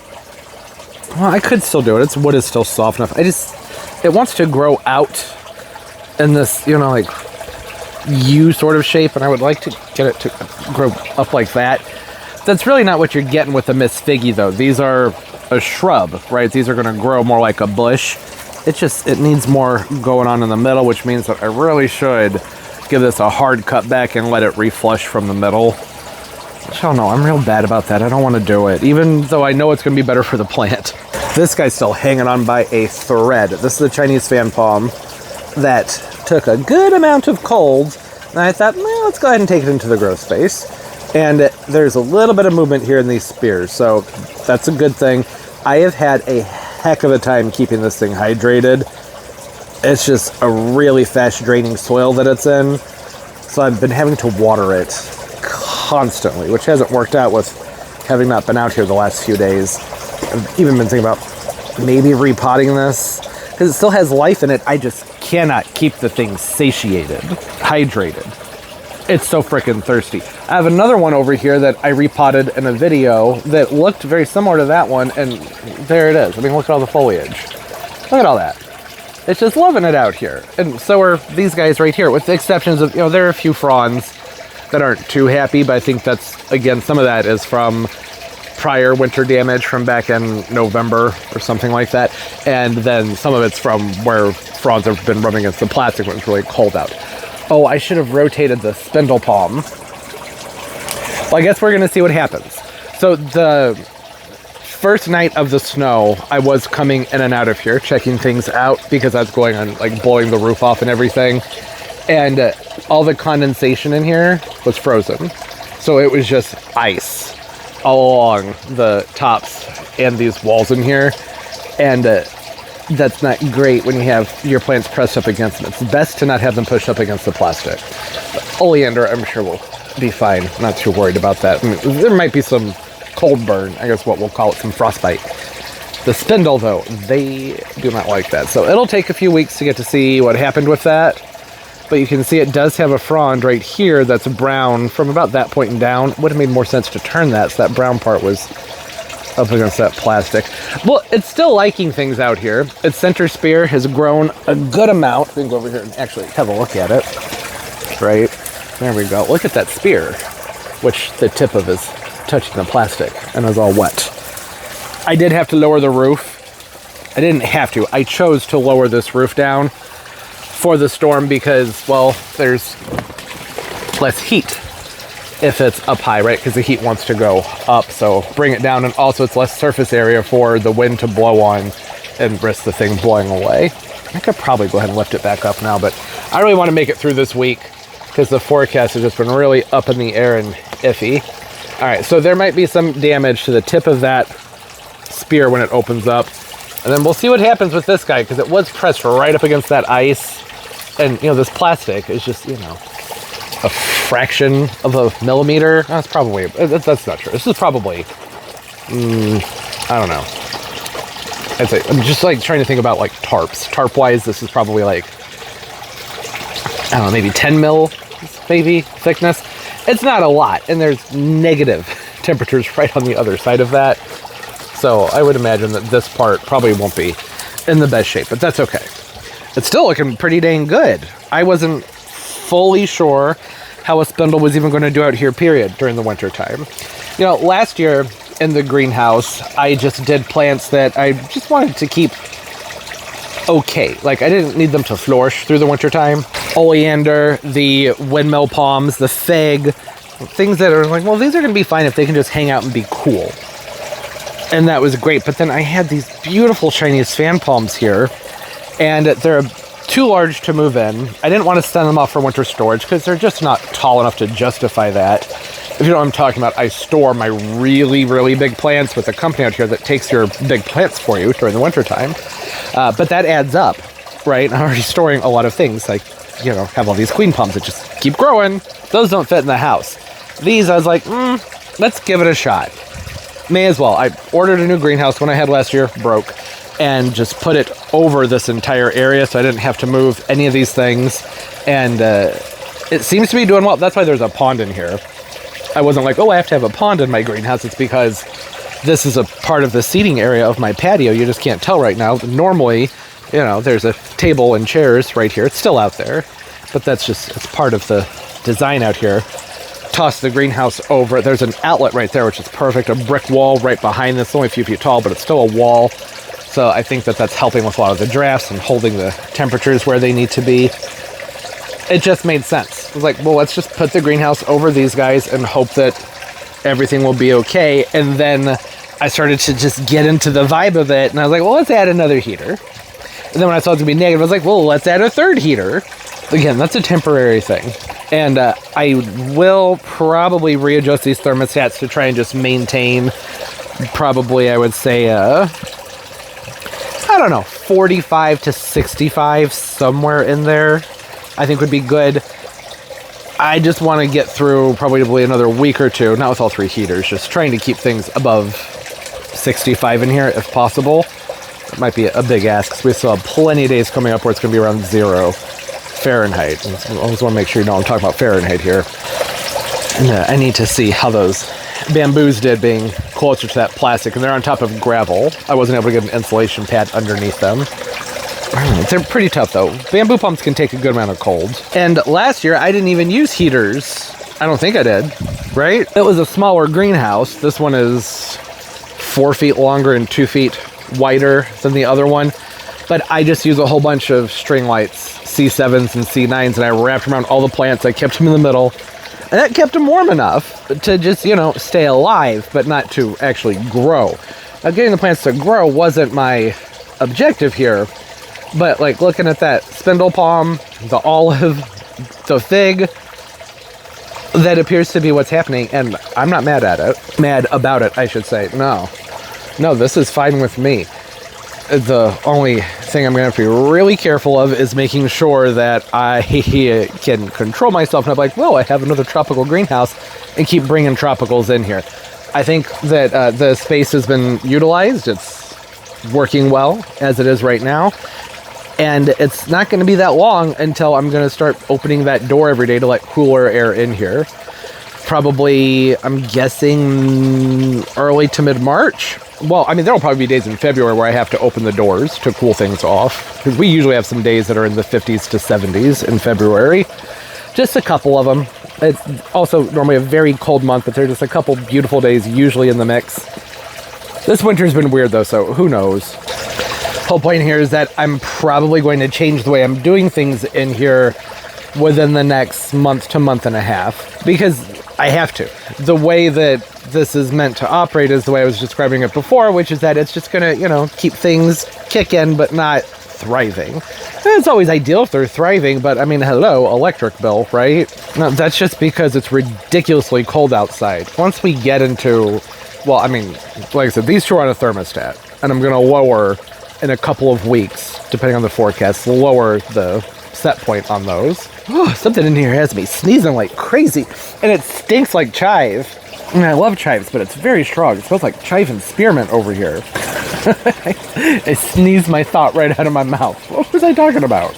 well, I could still do it. Its wood is still soft enough. It wants to grow out in this, you know, like U sort of shape, and I would like to get it to grow up like that. That's really not what you're getting with the Miss Figgy, though. These are a shrub, right? These are going to grow more like a bush. It needs more going on in the middle, which means that I really should give this a hard cut back and let it reflush from the middle. I don't know, I'm real bad about that. I don't want to do it, even though I know it's going to be better for the plant. This guy's still hanging on by a thread. This is a Chinese fan palm that took a good amount of cold, and I thought, well, let's go ahead and take it into the grow space. And there's a little bit of movement here in these spears, so that's a good thing. I have had a heck of a time keeping this thing hydrated. It's just a really fast draining soil that it's in, so I've been having to water it constantly, which hasn't worked out with having not been out here the last few days. I've even been thinking about maybe repotting this, because it still has life in it. I just cannot keep the thing satiated, hydrated. It's so freaking thirsty. I have another one over here that I repotted in a video that looked very similar to that one, and there it is. I mean, look at all the foliage. Look at all that. It's just loving it out here. And so are these guys right here, with the exceptions of, you know, there are a few fronds that aren't too happy, but I think that's, again, some of that is from prior winter damage from back in November or something like that. And then some of it's from where fronds have been rubbing against the plastic when it's really cold out. Oh, I should have rotated the spindle palm. Well, I guess we're going to see what happens. So the first night of the snow, I was coming in and out of here, checking things out because I was going on, like, blowing the roof off and everything. And all the condensation in here was frozen. So it was just ice all along the tops and these walls in here. And that's not great when you have your plants pressed up against them. It's best to not have them pushed up against the plastic. Oleander, I'm sure will be fine. Not too worried about that. I mean, there might be some cold burn, I guess what we'll call it, some frostbite. The spindle, though, they do not like that. So it'll take a few weeks to get to see what happened with that. But you can see it does have a frond right here that's brown from about that point and down. Would have made more sense to turn that, so that brown part was up against that plastic. Well, it's still liking things out here. Its center spear has grown a good amount. We can go over here and actually have a look at it. Right, there we go. Look at that spear, which the tip of is touching the plastic and is all wet. I did have to lower the roof. I didn't have to. I chose to lower this roof down for the storm because, well, there's less heat if it's up high, right? Because the heat wants to go up, so bring it down, and also it's less surface area for the wind to blow on and risk the thing blowing away. I could probably go ahead and lift it back up now, but I really want to make it through this week because the forecast has just been really up in the air and iffy. All right, so there might be some damage to the tip of that spear when it opens up, and then we'll see what happens with this guy because it was pressed right up against that ice, and you know, this plastic is just, you know, a fraction of a millimeter. That's probably, that's not true. This is probably, I don't know. I'd say, I'm just like trying to think about like tarps. Tarp wise, this is probably like, I don't know, maybe 10 mil, maybe thickness. It's not a lot, and there's negative temperatures right on the other side of that. So I would imagine that this part probably won't be in the best shape, but that's okay. It's still looking pretty dang good. I wasn't fully sure how a spindle was even going to do out here, period, during the winter time. You know, last year in the greenhouse, I just did plants that I just wanted to keep okay. Like, I didn't need them to flourish through the winter time. Oleander, the windmill palms, the fig, things that are like, well, these are going to be fine if they can just hang out and be cool. And that was great. But then I had these beautiful Chinese fan palms here, and they're too large to move in. I didn't want to send them off for winter storage because they're just not tall enough to justify that. If you know what I'm talking about, I store my really, really big plants with a company out here that takes your big plants for you during the winter time. But that adds up, right? I'm already storing a lot of things. Like, you know, have all these queen palms that just keep growing. Those don't fit in the house. These, I was like, let's give it a shot. May as well. I ordered a new greenhouse when I had last year, broke, and just put it over this entire area so I didn't have to move any of these things. And it seems to be doing well. That's why there's a pond in here. I wasn't like, oh, I have to have a pond in my greenhouse. It's because this is a part of the seating area of my patio. You just can't tell right now. Normally, you know, there's a table and chairs right here. It's still out there, but that's just, it's part of the design out here. Toss the greenhouse over. There's an outlet right there, which is perfect. A brick wall right behind this, only a few feet tall, but it's still a wall. So I think that that's helping with a lot of the drafts and holding the temperatures where they need to be. It just made sense. I was like, well, let's just put the greenhouse over these guys and hope that everything will be okay. And then I started to just get into the vibe of it. And I was like, well, let's add another heater. And then when I saw it was going to be negative, I was like, well, let's add a third heater. Again, that's a temporary thing. And I will probably readjust these thermostats to try and just maintain probably, I would say, I don't know, 45 to 65, somewhere in there, I think would be good. I just want to get through probably another week or two, not with all three heaters, just trying to keep things above 65 in here if possible. It might be a big ask because we still have plenty of days coming up where it's going to be around 0 Fahrenheit. I always want to make sure you know I'm talking about Fahrenheit here. And I need to see how those bamboos did being closer to that plastic, and they're on top of gravel. I wasn't able to get an insulation pad underneath them. They're pretty tough though. Bamboo pumps can take a good amount of cold. And last year I didn't even use heaters. I don't think I did, right? It was a smaller greenhouse. This one is 4 feet longer and 2 feet wider than the other one. But I just used a whole bunch of string lights, C7s and C9s, and I wrapped them around all the plants. I kept them in the middle. And that kept them warm enough to just, you know, stay alive, but not to actually grow. Now, getting the plants to grow wasn't my objective here. But, like, looking at that spindle palm, the olive, the fig, that appears to be what's happening. And I'm not mad at it. Mad about it, I should say. No, this is fine with me. The only thing I'm going to have to be really careful of is making sure that I can control myself. And I'm like, well, I have another tropical greenhouse, and keep bringing tropicals in here. I think that the space has been utilized. It's working well as it is right now. And it's not going to be that long until I'm going to start opening that door every day to let cooler air in here. Probably, I'm guessing, early to mid-March. Well, I mean, there will probably be days in February where I have to open the doors to cool things off. Because we usually have some days that are in the 50s to 70s in February. Just a couple of them. It's also normally a very cold month, but there are just a couple beautiful days usually in the mix. This winter's been weird, though, so who knows? Whole point here is that I'm probably going to change the way I'm doing things in here within the next month to month and a half, because I have to. The way that this is meant to operate is the way I was describing it before, which is that it's just gonna, you know, keep things kicking but not thriving. And it's always ideal if they're thriving, but I mean, hello, electric bill, right? No, that's just because it's ridiculously cold outside. Once we get into, well, I mean, like I said, these two are on a thermostat, and I'm gonna lower in a couple of weeks, depending on the forecast, lower the set point on those. Oh, something in here has me sneezing like crazy, and it stinks like chive. I mean, I love chives, but it's very strong. It smells like chive and spearmint over here. I sneezed my thought right out of my mouth. What was I talking about?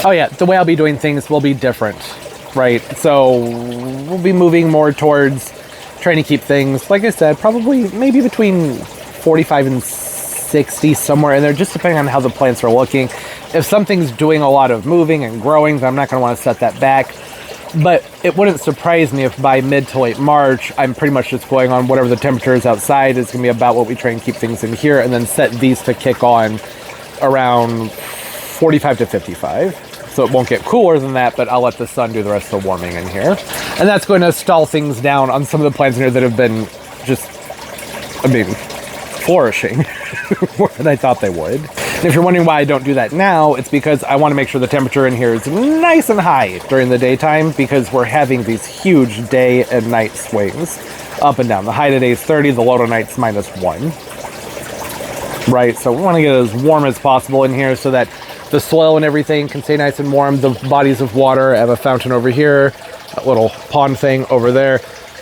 Oh yeah, the way I'll be doing things will be different, right? So we'll be moving more towards trying to keep things, like I said, probably maybe between 45 and 60, somewhere in there, just depending on how the plants are looking. If something's doing a lot of moving and growing, then I'm not going to want to set that back. But it wouldn't surprise me if by mid to late March, I'm pretty much just going on whatever the temperature is outside is going to be about what we try and keep things in here, and then set these to kick on around 45 to 55. So it won't get cooler than that, but I'll let the sun do the rest of the warming in here. And that's going to stall things down on some of the plants in here that have been just, I mean, flourishing more than I thought they would. And if you're wondering why I don't do that now, it's because I want to make sure the temperature in here is nice and high during the daytime, because we're having these huge day and night swings up and down. The high today is 30, the low tonight's -1. Right, so we want to get as warm as possible in here so that the soil and everything can stay nice and warm. The bodies of water, I have a fountain over here, a little pond thing over there.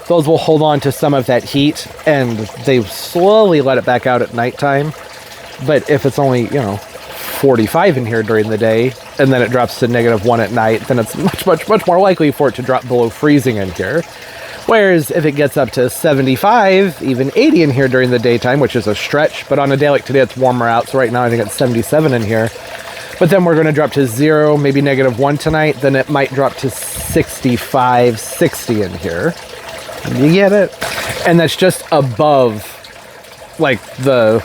Those will hold on to some of that heat, and they slowly let it back out at nighttime. But if it's only, you know, 45 in here during the day, and then it drops to -1 at night, then it's much more likely for it to drop below freezing in here. Whereas if it gets up to 75, even 80 in here during the daytime, which is a stretch, but on a day like today, it's warmer out. So right now I think it's 77 in here. But then we're going to drop to 0, maybe -1 tonight. Then it might drop to 65, 60 in here. You get it? And that's just above, like, the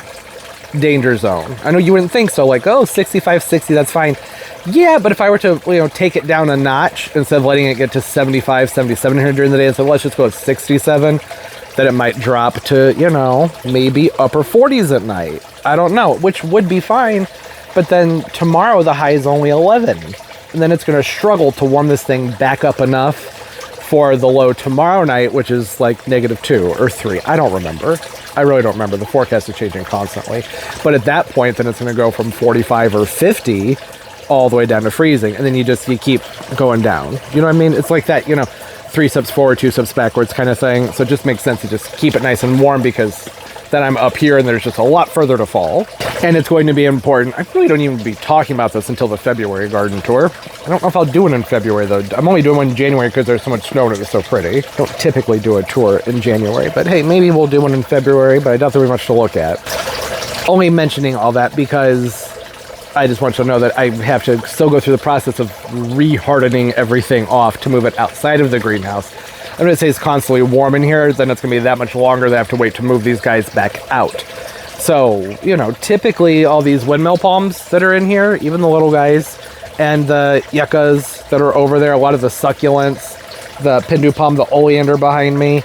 danger zone. I know you wouldn't think so, like, oh, 65, 60, that's fine. Yeah, but if I were to, you know, take it down a notch, instead of letting it get to 75, 77 here during the day, and so let's just go with 67, then it might drop to, you know, maybe upper 40s at night. I don't know, which would be fine. But then tomorrow the high is only 11. And then it's going to struggle to warm this thing back up enough for the low tomorrow night, which is like -2 or 3. I don't remember. I really don't remember. The forecast is changing constantly. But at that point, then it's going to go from 45 or 50 all the way down to freezing. And then you keep going down. You know what I mean? It's like that, you know, 3 steps forward, 2 steps backwards kind of thing. So it just makes sense to just keep it nice and warm, because then I'm up here and there's just a lot further to fall. And it's going to be important. I really don't even be talking about this until the February garden tour. I don't know if I'll do one in February, though. I'm only doing one in January because there's so much snow and it was so pretty. I don't typically do a tour in January, but hey, maybe we'll do one in February, but I doubt there'll be much to look at. Only mentioning all that because I just want you to know that I have to still go through the process of re-hardening everything off to move it outside of the greenhouse. I'm going to say it's constantly warm in here, then it's going to be that much longer that I have to wait to move these guys back out. So, you know, typically all these windmill palms that are in here, even the little guys, and the yuccas that are over there, a lot of the succulents, the pindu palm, the oleander behind me,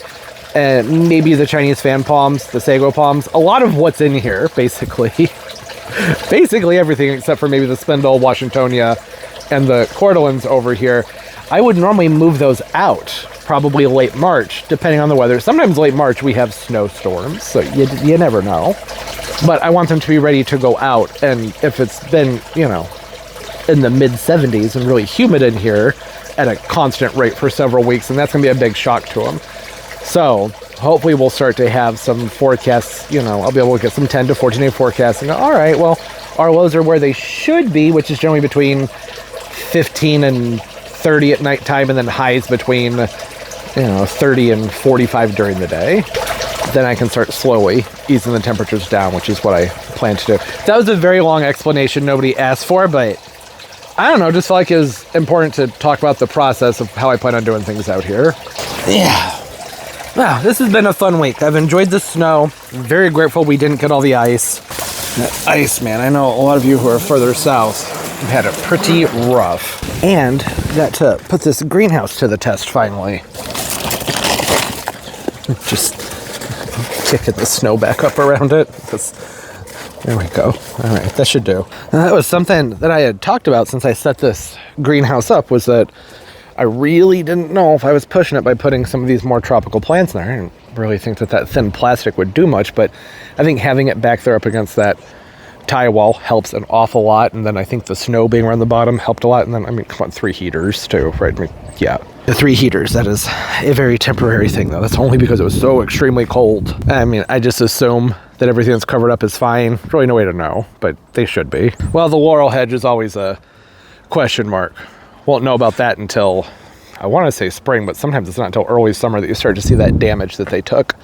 and maybe the Chinese fan palms, the sago palms, a lot of what's in here, basically. Basically everything except for maybe the spindle, Washingtonia, and the cordylans over here. I would normally move those out probably late March, depending on the weather. Sometimes late March we have snowstorms, so you never know. But I want them to be ready to go out, and if it's been, you know, in the mid 70s and really humid in here at a constant rate for several weeks, and that's going to be a big shock to them. So hopefully we'll start to have some forecasts, you know, I'll be able to get some 10 to 14 day forecasts and go, all right, well, our lows are where they should be, which is generally between 15 and 30 at nighttime, and then highs between, you know, 30 and 45 during the day. Then I can start slowly easing the temperatures down, which is what I plan to do. That was a very long explanation nobody asked for, but I don't know, just felt like it was important to talk about the process of how I plan on doing things out here. Yeah. Wow, this has been a fun week. I've enjoyed the snow. I'm very grateful we didn't get all the ice. That ice, man, I know a lot of you who are further south have had it pretty rough. And got to put this greenhouse to the test finally. Just kicking the snow back up around it. There we go. All right, that should do. And that was something that I had talked about since I set this greenhouse up, was that I really didn't know if I was pushing it by putting some of these more tropical plants in there. I didn't really think that thin plastic would do much, but I think having it back there up against that tie wall helps an awful lot. And then I think the snow being around the bottom helped a lot. And then, I mean, come on, 3 heaters too, right? I mean, yeah, the 3 heaters, that is a very temporary thing though. That's only because it was so extremely cold. I mean, I just assume that everything that's covered up is fine. There's really no way to know, but they should be. Well, the laurel hedge is always a question mark. Won't know about that until, I want to say spring, but sometimes it's not until early summer that you start to see that damage that they took.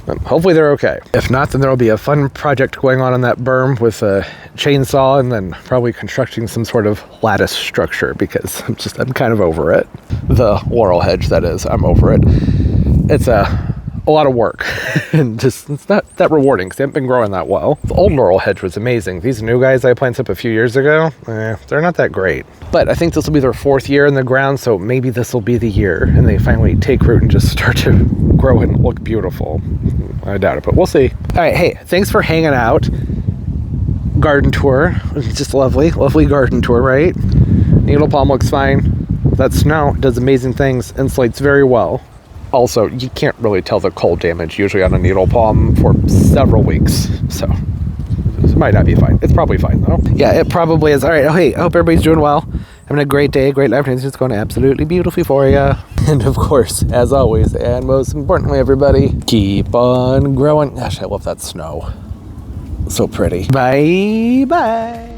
But hopefully they're okay. If not, then there'll be a fun project going on that berm with a chainsaw, and then probably constructing some sort of lattice structure, because I'm kind of over it. The laurel hedge, that is, I'm over it. It's a lot of work and just, it's not that rewarding because they haven't been growing that well. The old laurel hedge was amazing. These new guys I planted up a few years ago, they're not that great. But I think this will be their 4th year in the ground, so maybe this will be the year and they finally take root and just start to grow and look beautiful. I doubt it, but we'll see. All right, hey, thanks for hanging out. Garden tour, just lovely garden tour, right? Needle palm looks fine. That snow does amazing things, insulates very well. Also, you can't really tell the cold damage usually on a needle palm for several weeks, so it might not be fine. It's probably fine though. Yeah, it probably is. All right, oh hey, I hope everybody's doing well, having a great day, great life, and it's going absolutely beautifully for you. And of course, as always, and most importantly, everybody, keep on growing. Gosh, I love that snow. So pretty. Bye.